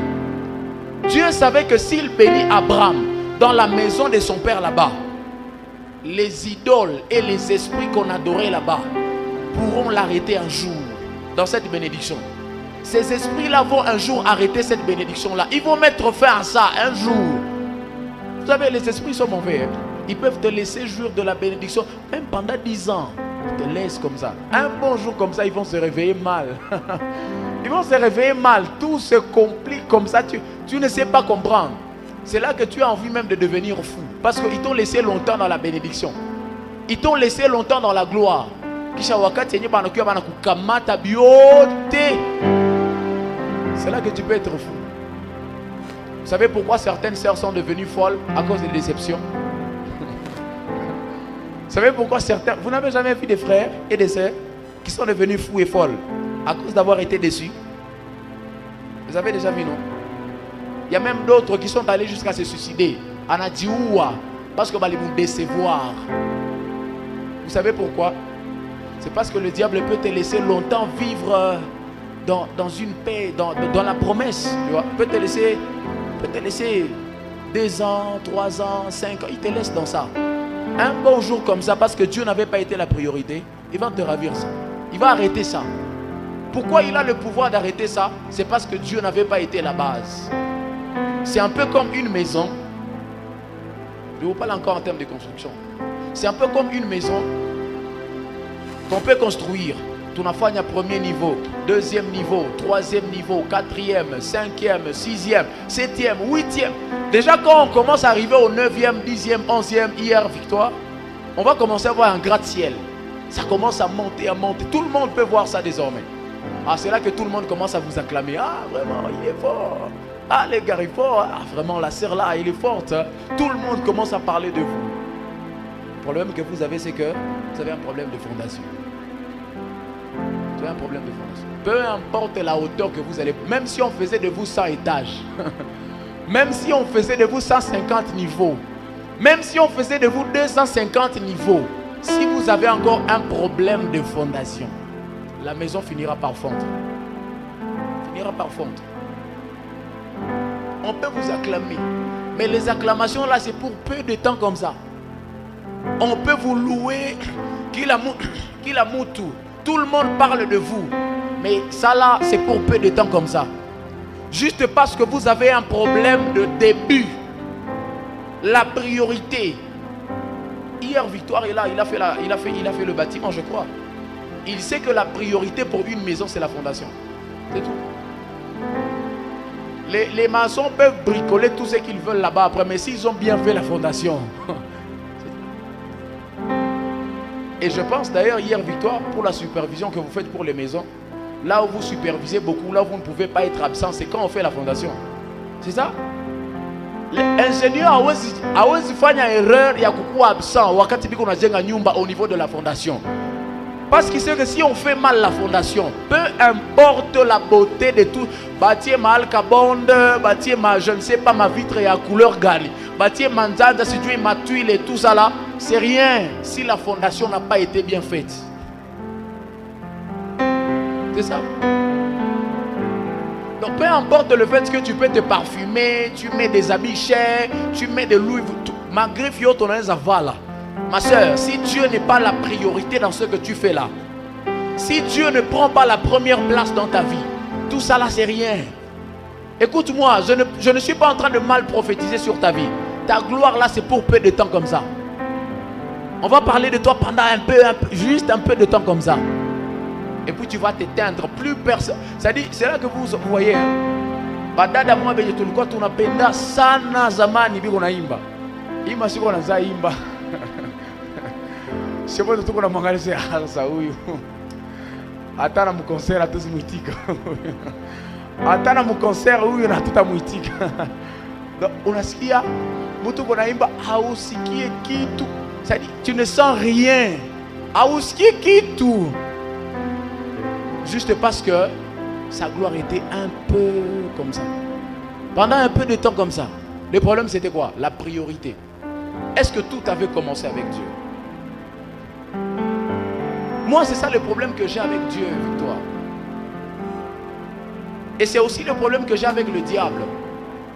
Dieu savait que s'il bénit Abraham dans la maison de son père là-bas, les idoles et les esprits qu'on adorait là-bas pourront l'arrêter un jour dans cette bénédiction. Ces esprits-là vont un jour arrêter cette bénédiction-là. Ils vont mettre fin à ça un jour. Vous savez, les esprits sont mauvais. Hein? Ils peuvent te laisser jouir de la bénédiction même pendant 10 ans. Ils te laissent comme ça. Un bon jour comme ça, ils vont se réveiller mal. Ils vont se réveiller mal. Tout se complique comme ça. Tu ne sais pas comprendre. C'est là que tu as envie même de devenir fou. Parce qu'ils t'ont laissé longtemps dans la bénédiction. Ils t'ont laissé longtemps dans la gloire. Kisha wakati yenye banakuya banakukamata biote. C'est là que tu peux être fou. Vous savez pourquoi certaines sœurs sont devenues folles? À cause des déceptions. Vous savez pourquoi certains... Vous n'avez jamais vu des frères et des sœurs qui sont devenus fous et folles à cause d'avoir été déçus? Vous avez déjà vu, non? Il y a même d'autres qui sont allés jusqu'à se suicider. Anadioua, parce que ils vont décevoir. Vous savez pourquoi? C'est parce que le diable peut te laisser longtemps vivre dans une paix, dans la promesse. Tu vois? Peut te laisser 2 ans, 3 ans, 5 ans. Il te laisse dans ça. Un bon jour comme ça, parce que Dieu n'avait pas été la priorité, il va te ravir ça. Il va arrêter ça. Pourquoi il a le pouvoir d'arrêter ça? C'est parce que Dieu n'avait pas été la base. C'est un peu comme une maison. Je vous parle encore en termes de construction. C'est un peu comme une maison qu'on peut construire. Tunafanya premier niveau, deuxième niveau, troisième niveau, quatrième, cinquième, sixième, septième, huitième. Déjà quand on commence à arriver au 9e, 10e, 11e, hier victoire, on va commencer à voir un gratte-ciel. Ça commence à monter, à monter. Tout le monde peut voir ça désormais. Ah, c'est là que tout le monde commence à vous acclamer. Ah, vraiment, il est fort. Ah, les gars, il est fort. Ah, vraiment, la sœur là, elle est forte. Tout le monde commence à parler de vous. Le problème que vous avez, c'est que vous avez un problème de fondation. Vous avez un problème de fondation. Peu importe la hauteur que vous allez, même si on faisait de vous 100 étages, même si on faisait de vous 150 niveaux, même si on faisait de vous 250 niveaux, si vous avez encore un problème de fondation, la maison finira par fondre. Finira par fondre. On peut vous acclamer, mais les acclamations là, c'est pour peu de temps comme ça. On peut vous louer, qu'il a moutou. Tout le monde parle de vous, mais ça là, c'est pour peu de temps comme ça. Juste parce que vous avez un problème de début, la priorité. Hier, Victoire est là, il a fait le bâtiment, je crois. Il sait que la priorité pour une maison, c'est la fondation. C'est tout. Les maçons peuvent bricoler tout ce qu'ils veulent là-bas après, mais s'ils ont bien fait la fondation. Et je pense d'ailleurs hier, Victoire, pour la supervision que vous faites pour les maisons, là où vous supervisez beaucoup, là où vous ne pouvez pas être absent, c'est quand on fait la fondation. C'est ça? L'ingénieur a fait une erreur, il y a beaucoup absent au niveau de la fondation. Parce qu'il sait que si on fait mal la fondation, peu importe la beauté de tout, bâtir ma alcabonde, bâtir ma, je ne sais pas, ma vitre et à couleur gali, bâtir ma nzanda, si tu ma tuile et tout ça là, c'est rien si la fondation n'a pas été bien faite. C'est ça. Donc peu importe le fait que tu peux te parfumer, tu mets des habits chers, tu mets des Louis Vuitton, malgré que tu as là. Ma soeur, si Dieu n'est pas la priorité dans ce que tu fais là, si Dieu ne prend pas la première place dans ta vie, tout ça là c'est rien. Écoute-moi, je ne suis pas en train de mal prophétiser sur ta vie. Ta gloire là c'est pour peu de temps comme ça. On va parler de toi pendant juste un peu de temps comme ça. Et puis tu vas t'éteindre, plus personne. C'est-à-dire, c'est là que vous voyez. Badada moi ben tout le quoi tu n'apenda sana zamani biko na imba. Ima siko na za imba. Je sais pas tout qu'on a mangé c'est ça huyu. Hata na mkonsera atuzimuitika. Hata na mkonsera huyu na tutamuitika. Donc unasikia mtu konaimba hausikie kitu. C'est-à-dire tu ne sens rien. Hausikie kitu. Juste parce que sa gloire était un peu comme ça. Pendant un peu de temps comme ça. Le problème c'était quoi? La priorité. Est-ce que tout avait commencé avec Dieu? Moi, c'est ça le problème que j'ai avec Dieu, Victoire. Et c'est aussi le problème que j'ai avec le diable.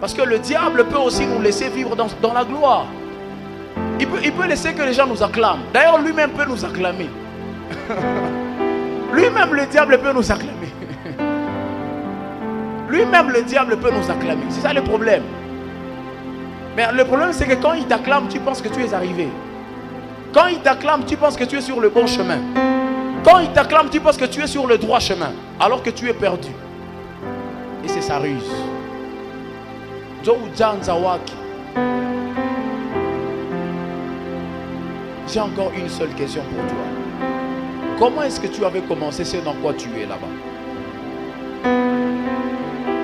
Parce que le diable peut aussi nous laisser vivre dans la gloire. Il peut laisser que les gens nous acclament. D'ailleurs, lui-même peut nous acclamer. Lui-même, le diable peut nous acclamer. Lui-même, le diable peut nous acclamer. C'est ça le problème. Mais le problème, c'est que quand il t'acclame, tu penses que tu es arrivé. Quand il t'acclame, tu penses que tu es sur le bon chemin. Quand il t'acclame, tu penses que tu es sur le droit chemin, alors que tu es perdu. Et c'est sa ruse. J'ai encore une seule question pour toi. Comment est-ce que tu avais commencé ce dans quoi tu es là-bas?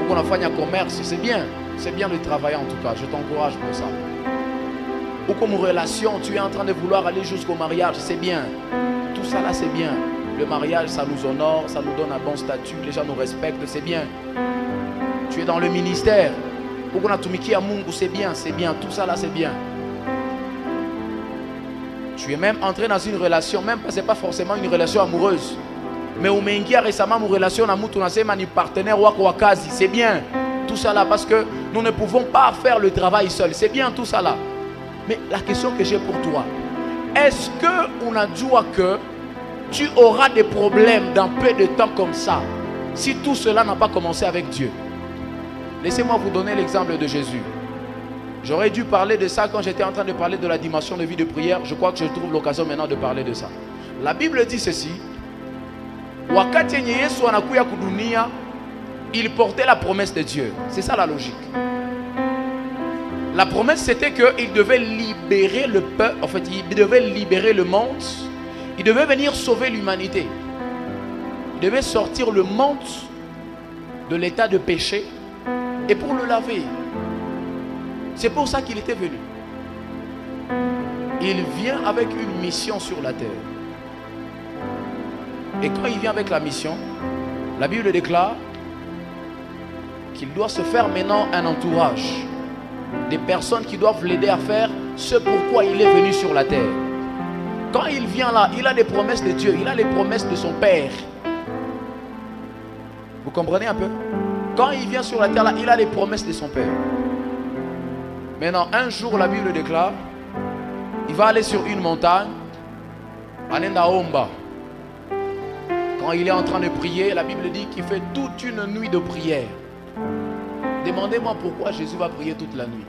Pour qu'on fasse un commerce, c'est bien de travailler en tout cas, je t'encourage pour ça. Ou comme relation, tu es en train de vouloir aller jusqu'au mariage, c'est bien. Tout ça là, c'est bien. Le mariage, ça nous honore, ça nous donne un bon statut, les gens nous respectent, c'est bien. Tu es dans le ministère, ou qu'on a tout mis à Mungu, c'est bien, tout ça là, c'est bien. Tu es même entré dans une relation, même ce n'est pas forcément une relation amoureuse. Mais où mengia récemment une relation à mutu nasema ni partenaire wako wakazi, c'est bien tout ça là parce que nous ne pouvons pas faire le travail seul, c'est bien tout ça là. Mais la question que j'ai pour toi, est-ce que on a dit que tu auras des problèmes dans peu de temps comme ça si tout cela n'a pas commencé avec Dieu? Laissez-moi vous donner l'exemple de Jésus. J'aurais dû parler de ça quand j'étais en train de parler de la dimension de vie de prière. Je crois que je trouve l'occasion maintenant de parler de ça. La Bible dit ceci. Wakati Yesu anakuya kudunia, il portait la promesse de Dieu. C'est ça la logique. La promesse c'était qu'il devait libérer le peuple, en fait il devait libérer le monde. Il devait venir sauver l'humanité. Il devait sortir le monde de l'état de péché et pour le laver. C'est pour ça qu'il était venu. Il vient avec une mission sur la terre. Et quand il vient avec la mission, la Bible déclare qu'il doit se faire maintenant un entourage. Des personnes qui doivent l'aider à faire ce pourquoi il est venu sur la terre. Quand il vient là, il a des promesses de Dieu, il a les promesses de son Père. Vous comprenez un peu? Quand il vient sur la terre là, il a les promesses de son Père. Maintenant, un jour, la Bible déclare, il va aller sur une montagne, Anenda Omba. Quand il est en train de prier, la Bible dit qu'il fait toute une nuit de prière. Demandez-moi pourquoi Jésus va prier toute la nuit.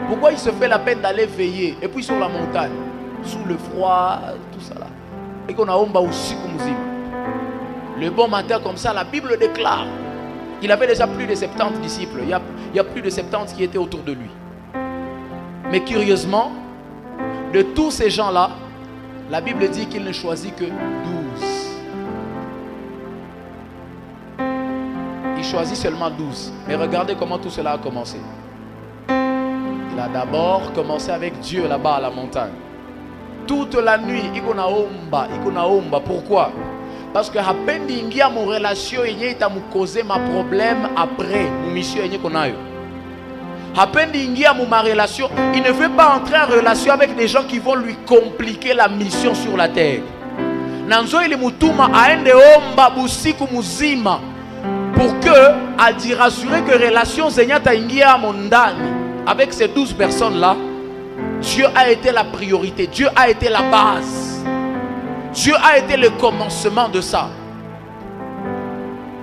Pourquoi il se fait la peine d'aller veiller, et puis sur la montagne, sous le froid, tout ça là. Et qu'on a Omba aussi comme Muzima. Le bon matin comme ça, la Bible déclare, il avait déjà plus de 70 disciples. Il y a plus de 70 qui étaient autour de lui. Mais curieusement, de tous ces gens-là, la Bible dit qu'il ne choisit que 12. Il choisit seulement 12. Mais regardez comment tout cela a commencé. Il a d'abord commencé avec Dieu là-bas à la montagne. Toute la nuit, il a omba. Pourquoi? Parce que hapendi ingia mon relation yenye ita mu causer ma problème après mon mission yenye konayo. Hapendi ingia ma relation, il ne veut pas entrer en relation avec des gens qui vont lui compliquer la mission sur la terre. Nanzo ili mutuma aende omba busiku muzima pour que a dit rassurer que relation zenyata ingia mondani avec ces 12 personnes là, Dieu a été la priorité, Dieu a été la base. Dieu a été le commencement de ça.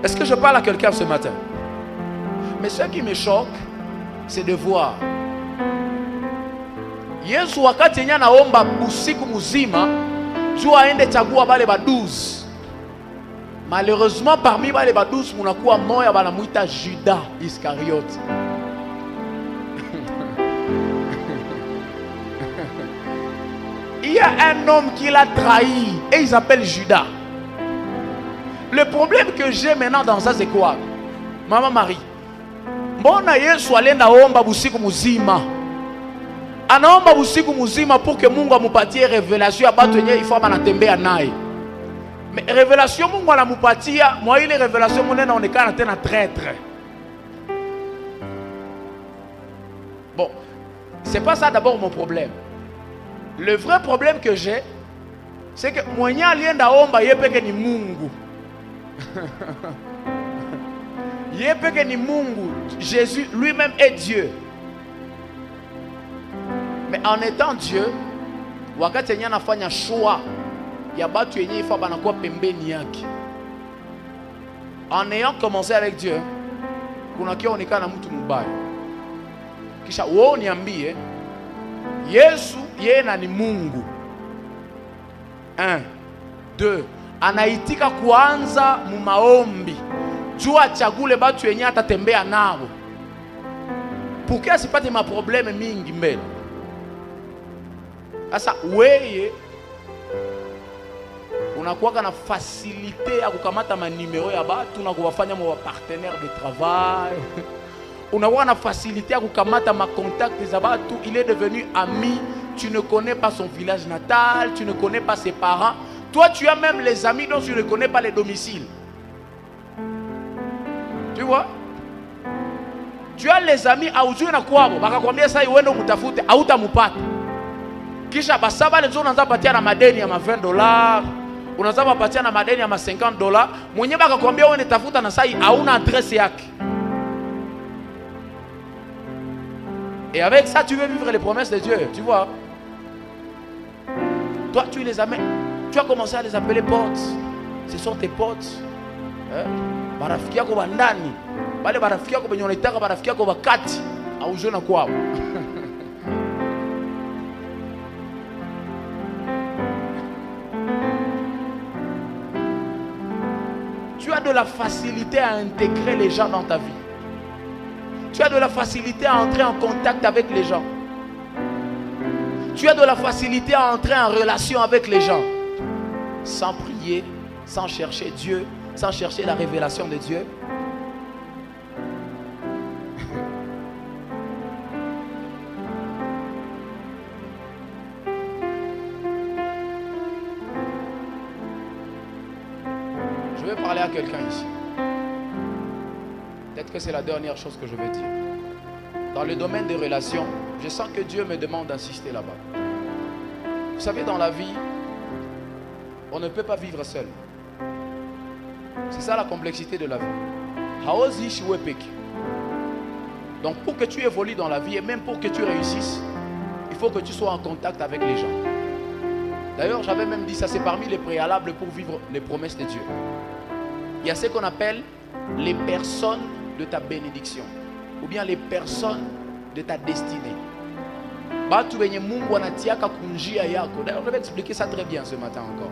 Est-ce que je parle à quelqu'un ce matin? Mais ce qui me choque, c'est de voir Yesu wakati yenye anaomba usiku mzima, Dieu aende chagua bale ba 12. Malheureusement parmi bale ba 12 munakuwa moya banamuita Judas Iscariote. Il y a un homme qui l'a trahi et il s'appelle Judas. Le problème que j'ai maintenant dans ça, c'est quoi? Maman Marie, mbona Yesu alenda omba busiku muzima? Anaomba busiku muzima pour que Mungu amupatie révélation ya batu yenye ifo banatembea naye. Mais révélation Mungu anamupatia, moi ile révélation monena onekana tena traître. Bon, c'est pas ça d'abord mon problème. Le vrai problème que j'ai, c'est que mwenye alienda omba yepeke ni Mungu. Yepeke ni Mungu. Jésus lui-même est Dieu. Mais en étant Dieu, wakati yenye anafanya choix ya batu yenye ifa banakuwa pembeni yake. En ayant commencé avec Dieu, kuna kia onekana mtu mbaya. Kisha wao niambie, Yesu yeye ni Mungu. 1 2 anaitika kuanza mu maombi. Jua chagule batu yenye atatembea nao. Pourquoi asipate ma problème mingi mbele? Asa weye unakuwa na facilité ya kukamata ma numéro ya batu na kuwafanya mwa partenaire de travail. Unakuwa na facilité ya kukamata ma contact za batu, il est devenu ami, tu ne connais pas son village natal, tu ne connais pas ses parents. Toi tu as même les amis dont tu ne connais pas les domiciles. Tu vois? Tu as les amis aujue na kwabo, bakakwambia sasa uende umtafute, hautamupata. Kisha basaba lenzo unaanza patia na madeni ya $20, unaanza patia na madeni ya $50, mwenyewe bakakwambia uende tafuta na sasa hauna adresse yake. Et avec ça tu veux vivre les promesses de Dieu, tu vois? Toi tu les amènes, tu as commencé à les appeler potes. Ce sont tes potes. Barafiki yako bandani. Bale barafiki yako benye unaitaka barafiki yako wakati au jona kwao. Tu as de la facilité à intégrer les gens dans ta vie. Tu as de la facilité à entrer en contact avec les gens. Tu as de la facilité à entrer en relation avec les gens. Sans prier, sans chercher Dieu, sans chercher la révélation de Dieu. Je vais parler à quelqu'un ici. Peut-être que c'est la dernière chose que je vais dire. Dans le domaine des relations, je sens que Dieu me demande d'insister là-bas. Vous savez, dans la vie, on ne peut pas vivre seul. C'est ça la complexité de la vie. Donc pour que tu évolues dans la vie et même pour que tu réussisses, il faut que tu sois en contact avec les gens. D'ailleurs, j'avais même dit ça, c'est parmi les préalables pour vivre les promesses de Dieu. Il y a ce qu'on appelle les personnes de ta bénédiction ou bien les personnes de ta destinée. D'ailleurs, je vais expliquer ça très bien ce matin encore.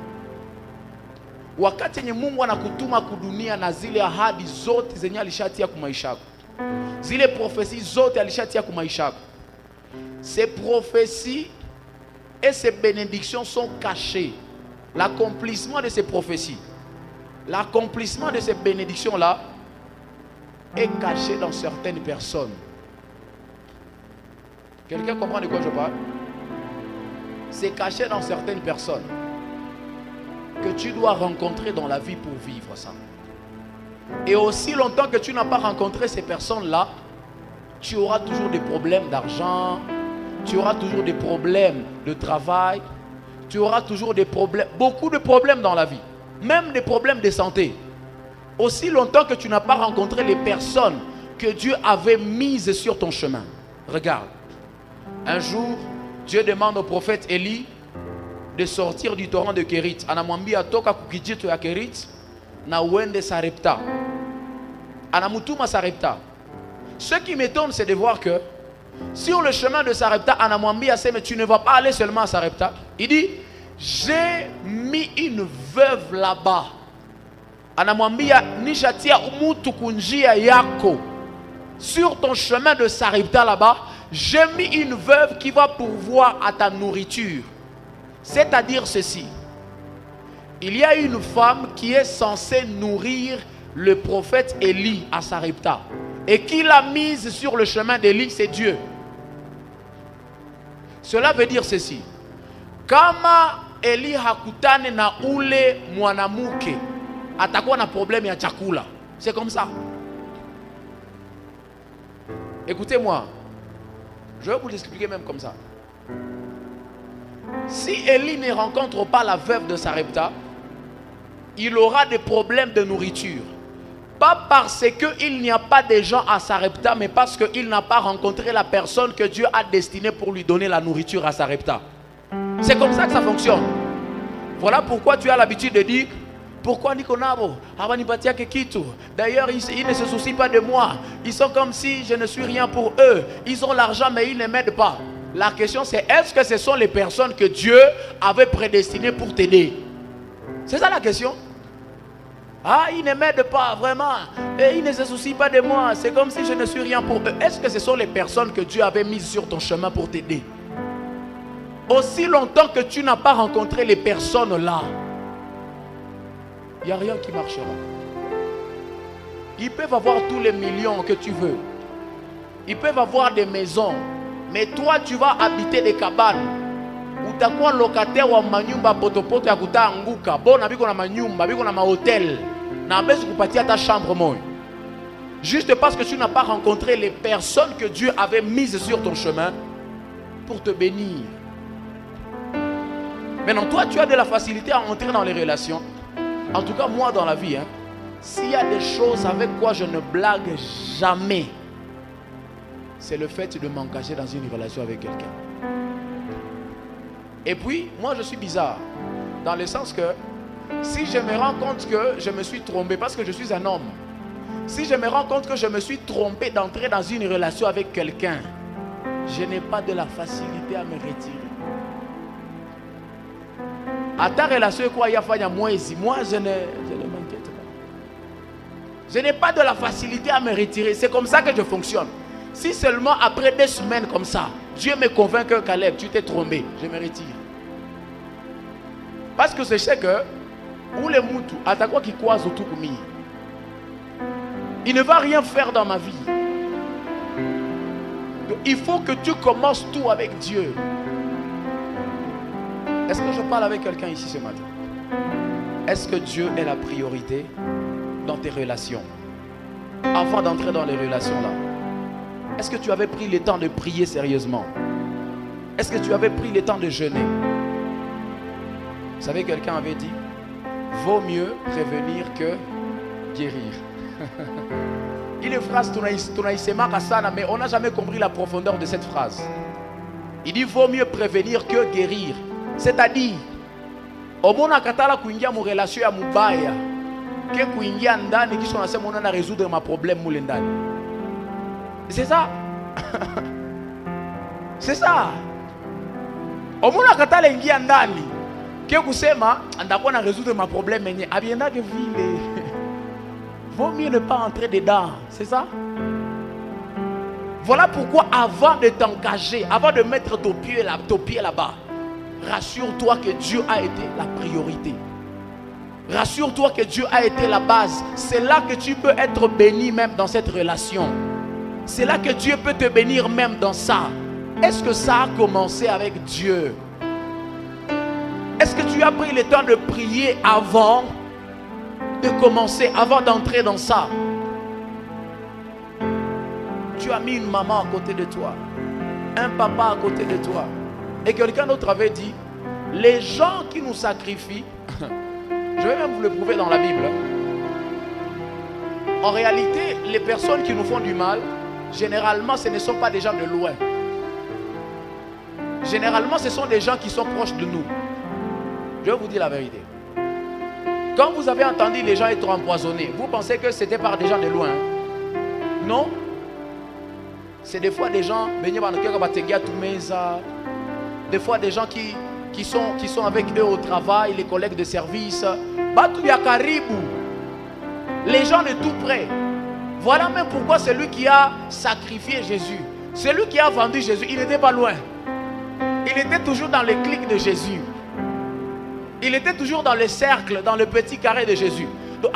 Wakati yenye Mungu anakutuma kudunia na zile ahadi zote zenye alishatia kwa maisha yako. Zile prophéties zote alishatia kwa maisha yako. Ces prophéties et ces bénédictions sont cachées. L'accomplissement de ces prophéties, l'accomplissement de ces bénédictions-là est caché dans certaines personnes. Quelqu'un comprend de quoi je parle? C'est caché dans certaines personnes que tu dois rencontrer dans la vie pour vivre ça. Et aussi longtemps que tu n'as pas rencontré ces personnes-là, tu auras toujours des problèmes d'argent, tu auras toujours des problèmes de travail, tu auras toujours des problèmes, beaucoup de problèmes dans la vie, même des problèmes de santé. Aussi longtemps que tu n'as pas rencontré les personnes que Dieu avait mises sur ton chemin. Regarde, un jour, Dieu demande au prophète Élie de sortir du torrent de Kérit. Anamwambia toka kukijito ya Kérit na uende Sarepta. Anamutuma Sarepta. Ce qui m'étonne, c'est de voir que sur le chemin de Sarepta, Anamwambia c'est mais tu ne vas pas aller seulement à Sarepta. Il dit j'ai mis une veuve là-bas. Anamwambia nishatia umutu kunjia yako. Sur ton chemin de Sarepta là-bas, j'ai mis une veuve qui va pourvoir à ta nourriture. C'est-à-dire ceci. Il y a une femme qui est censée nourrir le prophète Élie à Sarepta. Et qui l'a mise sur le chemin d'Élie, c'est Dieu. Cela veut dire ceci. Kama Élie hakutane na ule mwanamuke, atakuwa na problème ya chakula. C'est comme ça. Écoutez-moi. Je vais vous l'expliquer même comme ça. Si Élie ne rencontre pas la veuve de Sarepta, il aura des problèmes de nourriture. Pas parce qu'il n'y a pas de gens à Sarepta, mais parce qu'il n'a pas rencontré la personne que Dieu a destinée pour lui donner la nourriture à Sarepta. C'est comme ça que ça fonctionne. Voilà pourquoi tu as l'habitude de dire pourquoi Nikonabo, d'ailleurs ils ne se soucient pas de moi. Ils sont comme si je ne suis rien pour eux. Ils ont l'argent mais ils ne m'aident pas. La question c'est est-ce que ce sont les personnes que Dieu avait prédestinées pour t'aider? C'est ça la question. Ah, ils ne m'aident pas vraiment. Et ils ne se soucient pas de moi. C'est comme si je ne suis rien pour eux. Est-ce que ce sont les personnes que Dieu avait mises sur ton chemin pour t'aider? Aussi longtemps que tu n'as pas rencontré les personnes là, il n'y a rien qui marchera. Ils peuvent avoir tous les millions que tu veux. Ils peuvent avoir des maisons. Mais toi, tu vas habiter des cabanes. Utakuwa locataire wa manyumba potopoto ya kutanguka. Bona biko na manyumba, biko na mahotel. Na bezu kupatia ta chambre moyo. Juste parce que tu n'as pas rencontré les personnes que Dieu avait mises sur ton chemin pour te bénir. Maintenant, toi, tu as de la facilité à entrer dans les relations. En tout cas, moi, dans la vie, s'il y a des choses avec quoi je ne blague jamais, c'est le fait de m'engager dans une relation avec quelqu'un. Et puis, moi, je suis bizarre. Dans le sens que, si je me rends compte que je me suis trompé, parce que je suis un homme, si je me rends compte que je me suis trompé d'entrer dans une relation avec quelqu'un, je n'ai pas de la facilité à me retirer. À ta relation, quoi, il y a moi, je ne m'inquiète pas. Je n'ai pas de la facilité à me retirer. C'est comme ça que je fonctionne. Si seulement après 2 semaines comme ça, Dieu me convainc que Caleb, tu t'es trompé, je me retire. Parce que je sais que, où les moutous, à ta quoi qui croise autour de moi, il ne va rien faire dans ma vie. Donc, il faut que tu commences tout avec Dieu. Est-ce que je parle avec quelqu'un ici ce matin? Est-ce que Dieu est la priorité dans tes relations? Avant d'entrer dans les relations là, est-ce que tu avais pris le temps de prier sérieusement? Est-ce que tu avais pris le temps de jeûner? Vous savez, quelqu'un avait dit, vaut mieux prévenir que guérir. Il est une phrase, mais on n'a jamais compris la profondeur de cette phrase. Il dit, vaut mieux prévenir que guérir. C'est-à-dire, au moment où kuingia mu relation ya mubaya, que kuingia ndani kisha unasema unaona résoudre ma problème mule ndani. C'est ça. C'est ça. Au moment où ingia ndani, que kusema ndakuwa na résoudre ma problème menye abienda que vile. Vaut mieux ne pas entrer dedans, c'est ça? Voilà pourquoi avant de t'engager, avant de mettre ton pied là-bas, rassure-toi que Dieu a été la priorité. Rassure-toi que Dieu a été la base. C'est là que tu peux être béni même dans cette relation. C'est là que Dieu peut te bénir même dans ça. Est-ce que ça a commencé avec Dieu? Est-ce que tu as pris le temps de prier avant de commencer, avant d'entrer dans ça? Tu as mis une maman à côté de toi, un papa à côté de toi. Et quelqu'un d'autre avait dit, les gens qui nous sacrifient, je vais même vous le prouver dans la Bible. En réalité, les personnes qui nous font du mal, généralement, ce ne sont pas des gens de loin. Généralement, ce sont des gens qui sont proches de nous. Je vais vous dire la vérité. Quand vous avez entendu les gens être empoisonnés, vous pensez que c'était par des gens de loin? Non. C'est des fois des gens, des fois des gens qui sont avec eux au travail, les collègues de service. Les gens de tout près. Voilà même pourquoi celui qui a sacrifié Jésus, celui qui a vendu Jésus, il n'était pas loin. Il était toujours dans les clics de Jésus. Il était toujours dans le cercle, dans le petit carré de Jésus. Donc,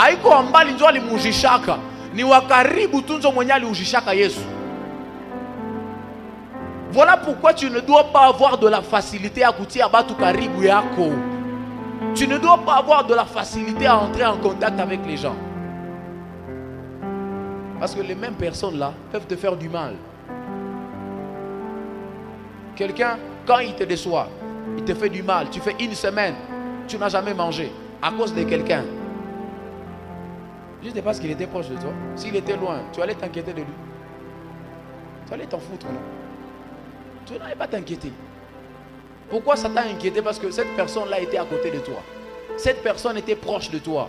voilà pourquoi tu ne dois pas avoir de la facilité à goûter à Batu Karibu Yako. Tu ne dois pas avoir de la facilité à entrer en contact avec les gens. Parce que les mêmes personnes là peuvent te faire du mal. Quelqu'un, quand il te déçoit, il te fait du mal. Tu fais 1 semaine, tu n'as jamais mangé à cause de quelqu'un. Je ne sais pas ce qu'il était proche de toi. S'il était loin, tu allais t'inquiéter de lui. Tu allais t'en foutre, non? Tu n'allais pas t'inquiéter. Pourquoi ça t'a inquiété? Parce que cette personne-là était à côté de toi. Cette personne était proche de toi.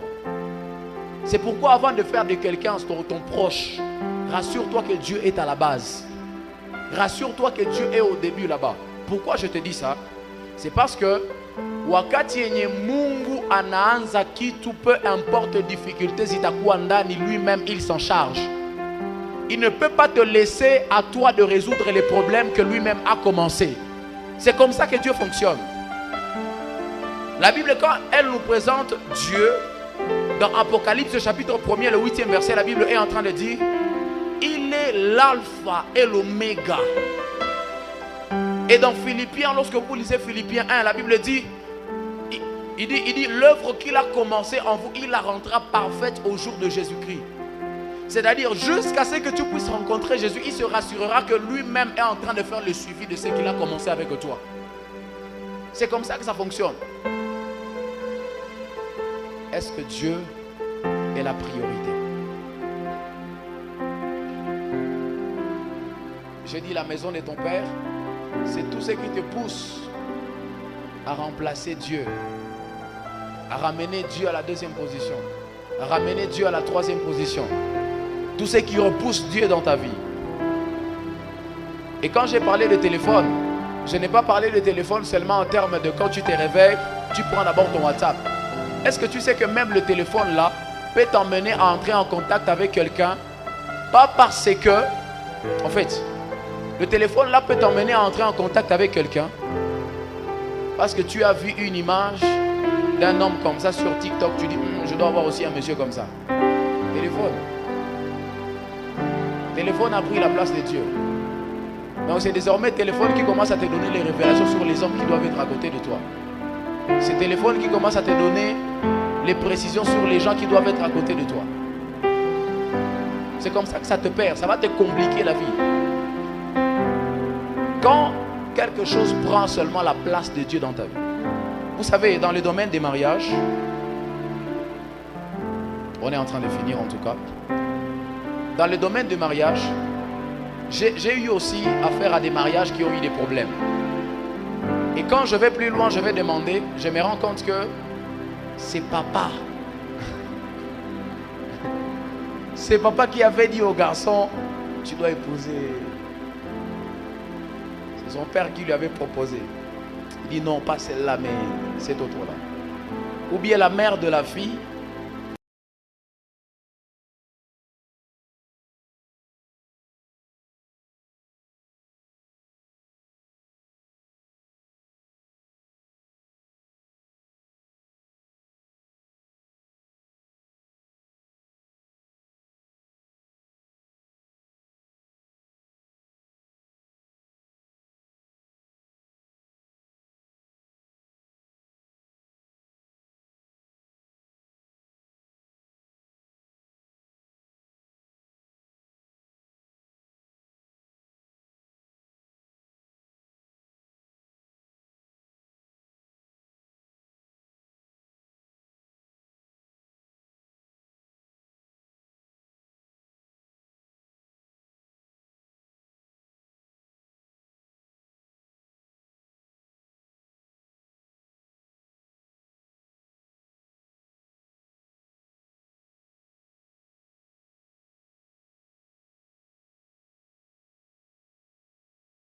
C'est pourquoi avant de faire de quelqu'un ton proche, rassure-toi que Dieu est à la base. Rassure-toi que Dieu est au début là-bas. Pourquoi je te dis ça? C'est parce que wakati yenye Mungu anaanza kitu, peu importe difficulté zitakuwa ndani, lui-même il s'en charge. Il ne peut pas te laisser à toi de résoudre les problèmes que lui-même a commencé. C'est comme ça que Dieu fonctionne. La Bible, quand elle nous présente Dieu Dans Apocalypse chapitre 1er, le 8e verset, la Bible est en train de dire: il est l'alpha et l'oméga. Et dans Philippiens, lorsque vous lisez Philippiens 1, la Bible dit, il dit l'œuvre qu'il a commencée en vous, il la rendra parfaite au jour de Jésus-Christ. C'est-à-dire jusqu'à ce que tu puisses rencontrer Jésus, il se rassurera que lui-même est en train de faire le suivi de ce qu'il a commencé avec toi. C'est comme ça que ça fonctionne. Est-ce que Dieu est la priorité? Je dis la maison de ton Père, c'est tout ce qui te pousse à remplacer Dieu, à ramener Dieu à la deuxième position, à ramener Dieu à la troisième position. Tout ce qui repousse Dieu dans ta vie. Et quand j'ai parlé de téléphone, je n'ai pas parlé de téléphone seulement en termes de quand tu te réveilles, tu prends d'abord ton WhatsApp. Est-ce que tu sais que même le téléphone là peut t'emmener à entrer en contact avec quelqu'un? Pas parce que, en fait, le téléphone là peut t'emmener à entrer en contact avec quelqu'un parce que tu as vu une image d'un homme comme ça sur TikTok. Tu dis, je dois avoir aussi un monsieur comme ça. Téléphone. Téléphone a pris la place de Dieu. Donc c'est désormais le téléphone qui commence à te donner les révélations sur les hommes qui doivent être à côté de toi. C'est le téléphone qui commence à te donner les précisions sur les gens qui doivent être à côté de toi. C'est comme ça que ça te perd. Ça va te compliquer la vie. Quand quelque chose prend seulement la place de Dieu dans ta vie. Vous savez, dans le domaine des mariages, on est en train de finir en tout cas. Dans le domaine du mariage, j'ai eu aussi affaire à des mariages qui ont eu des problèmes. Et quand je vais plus loin, je vais demander, je me rends compte que c'est papa. C'est papa qui avait dit au garçon, tu dois épouser. C'est son père qui lui avait proposé. Il dit non, pas celle-là, mais cette autre-là. Ou bien la mère de la fille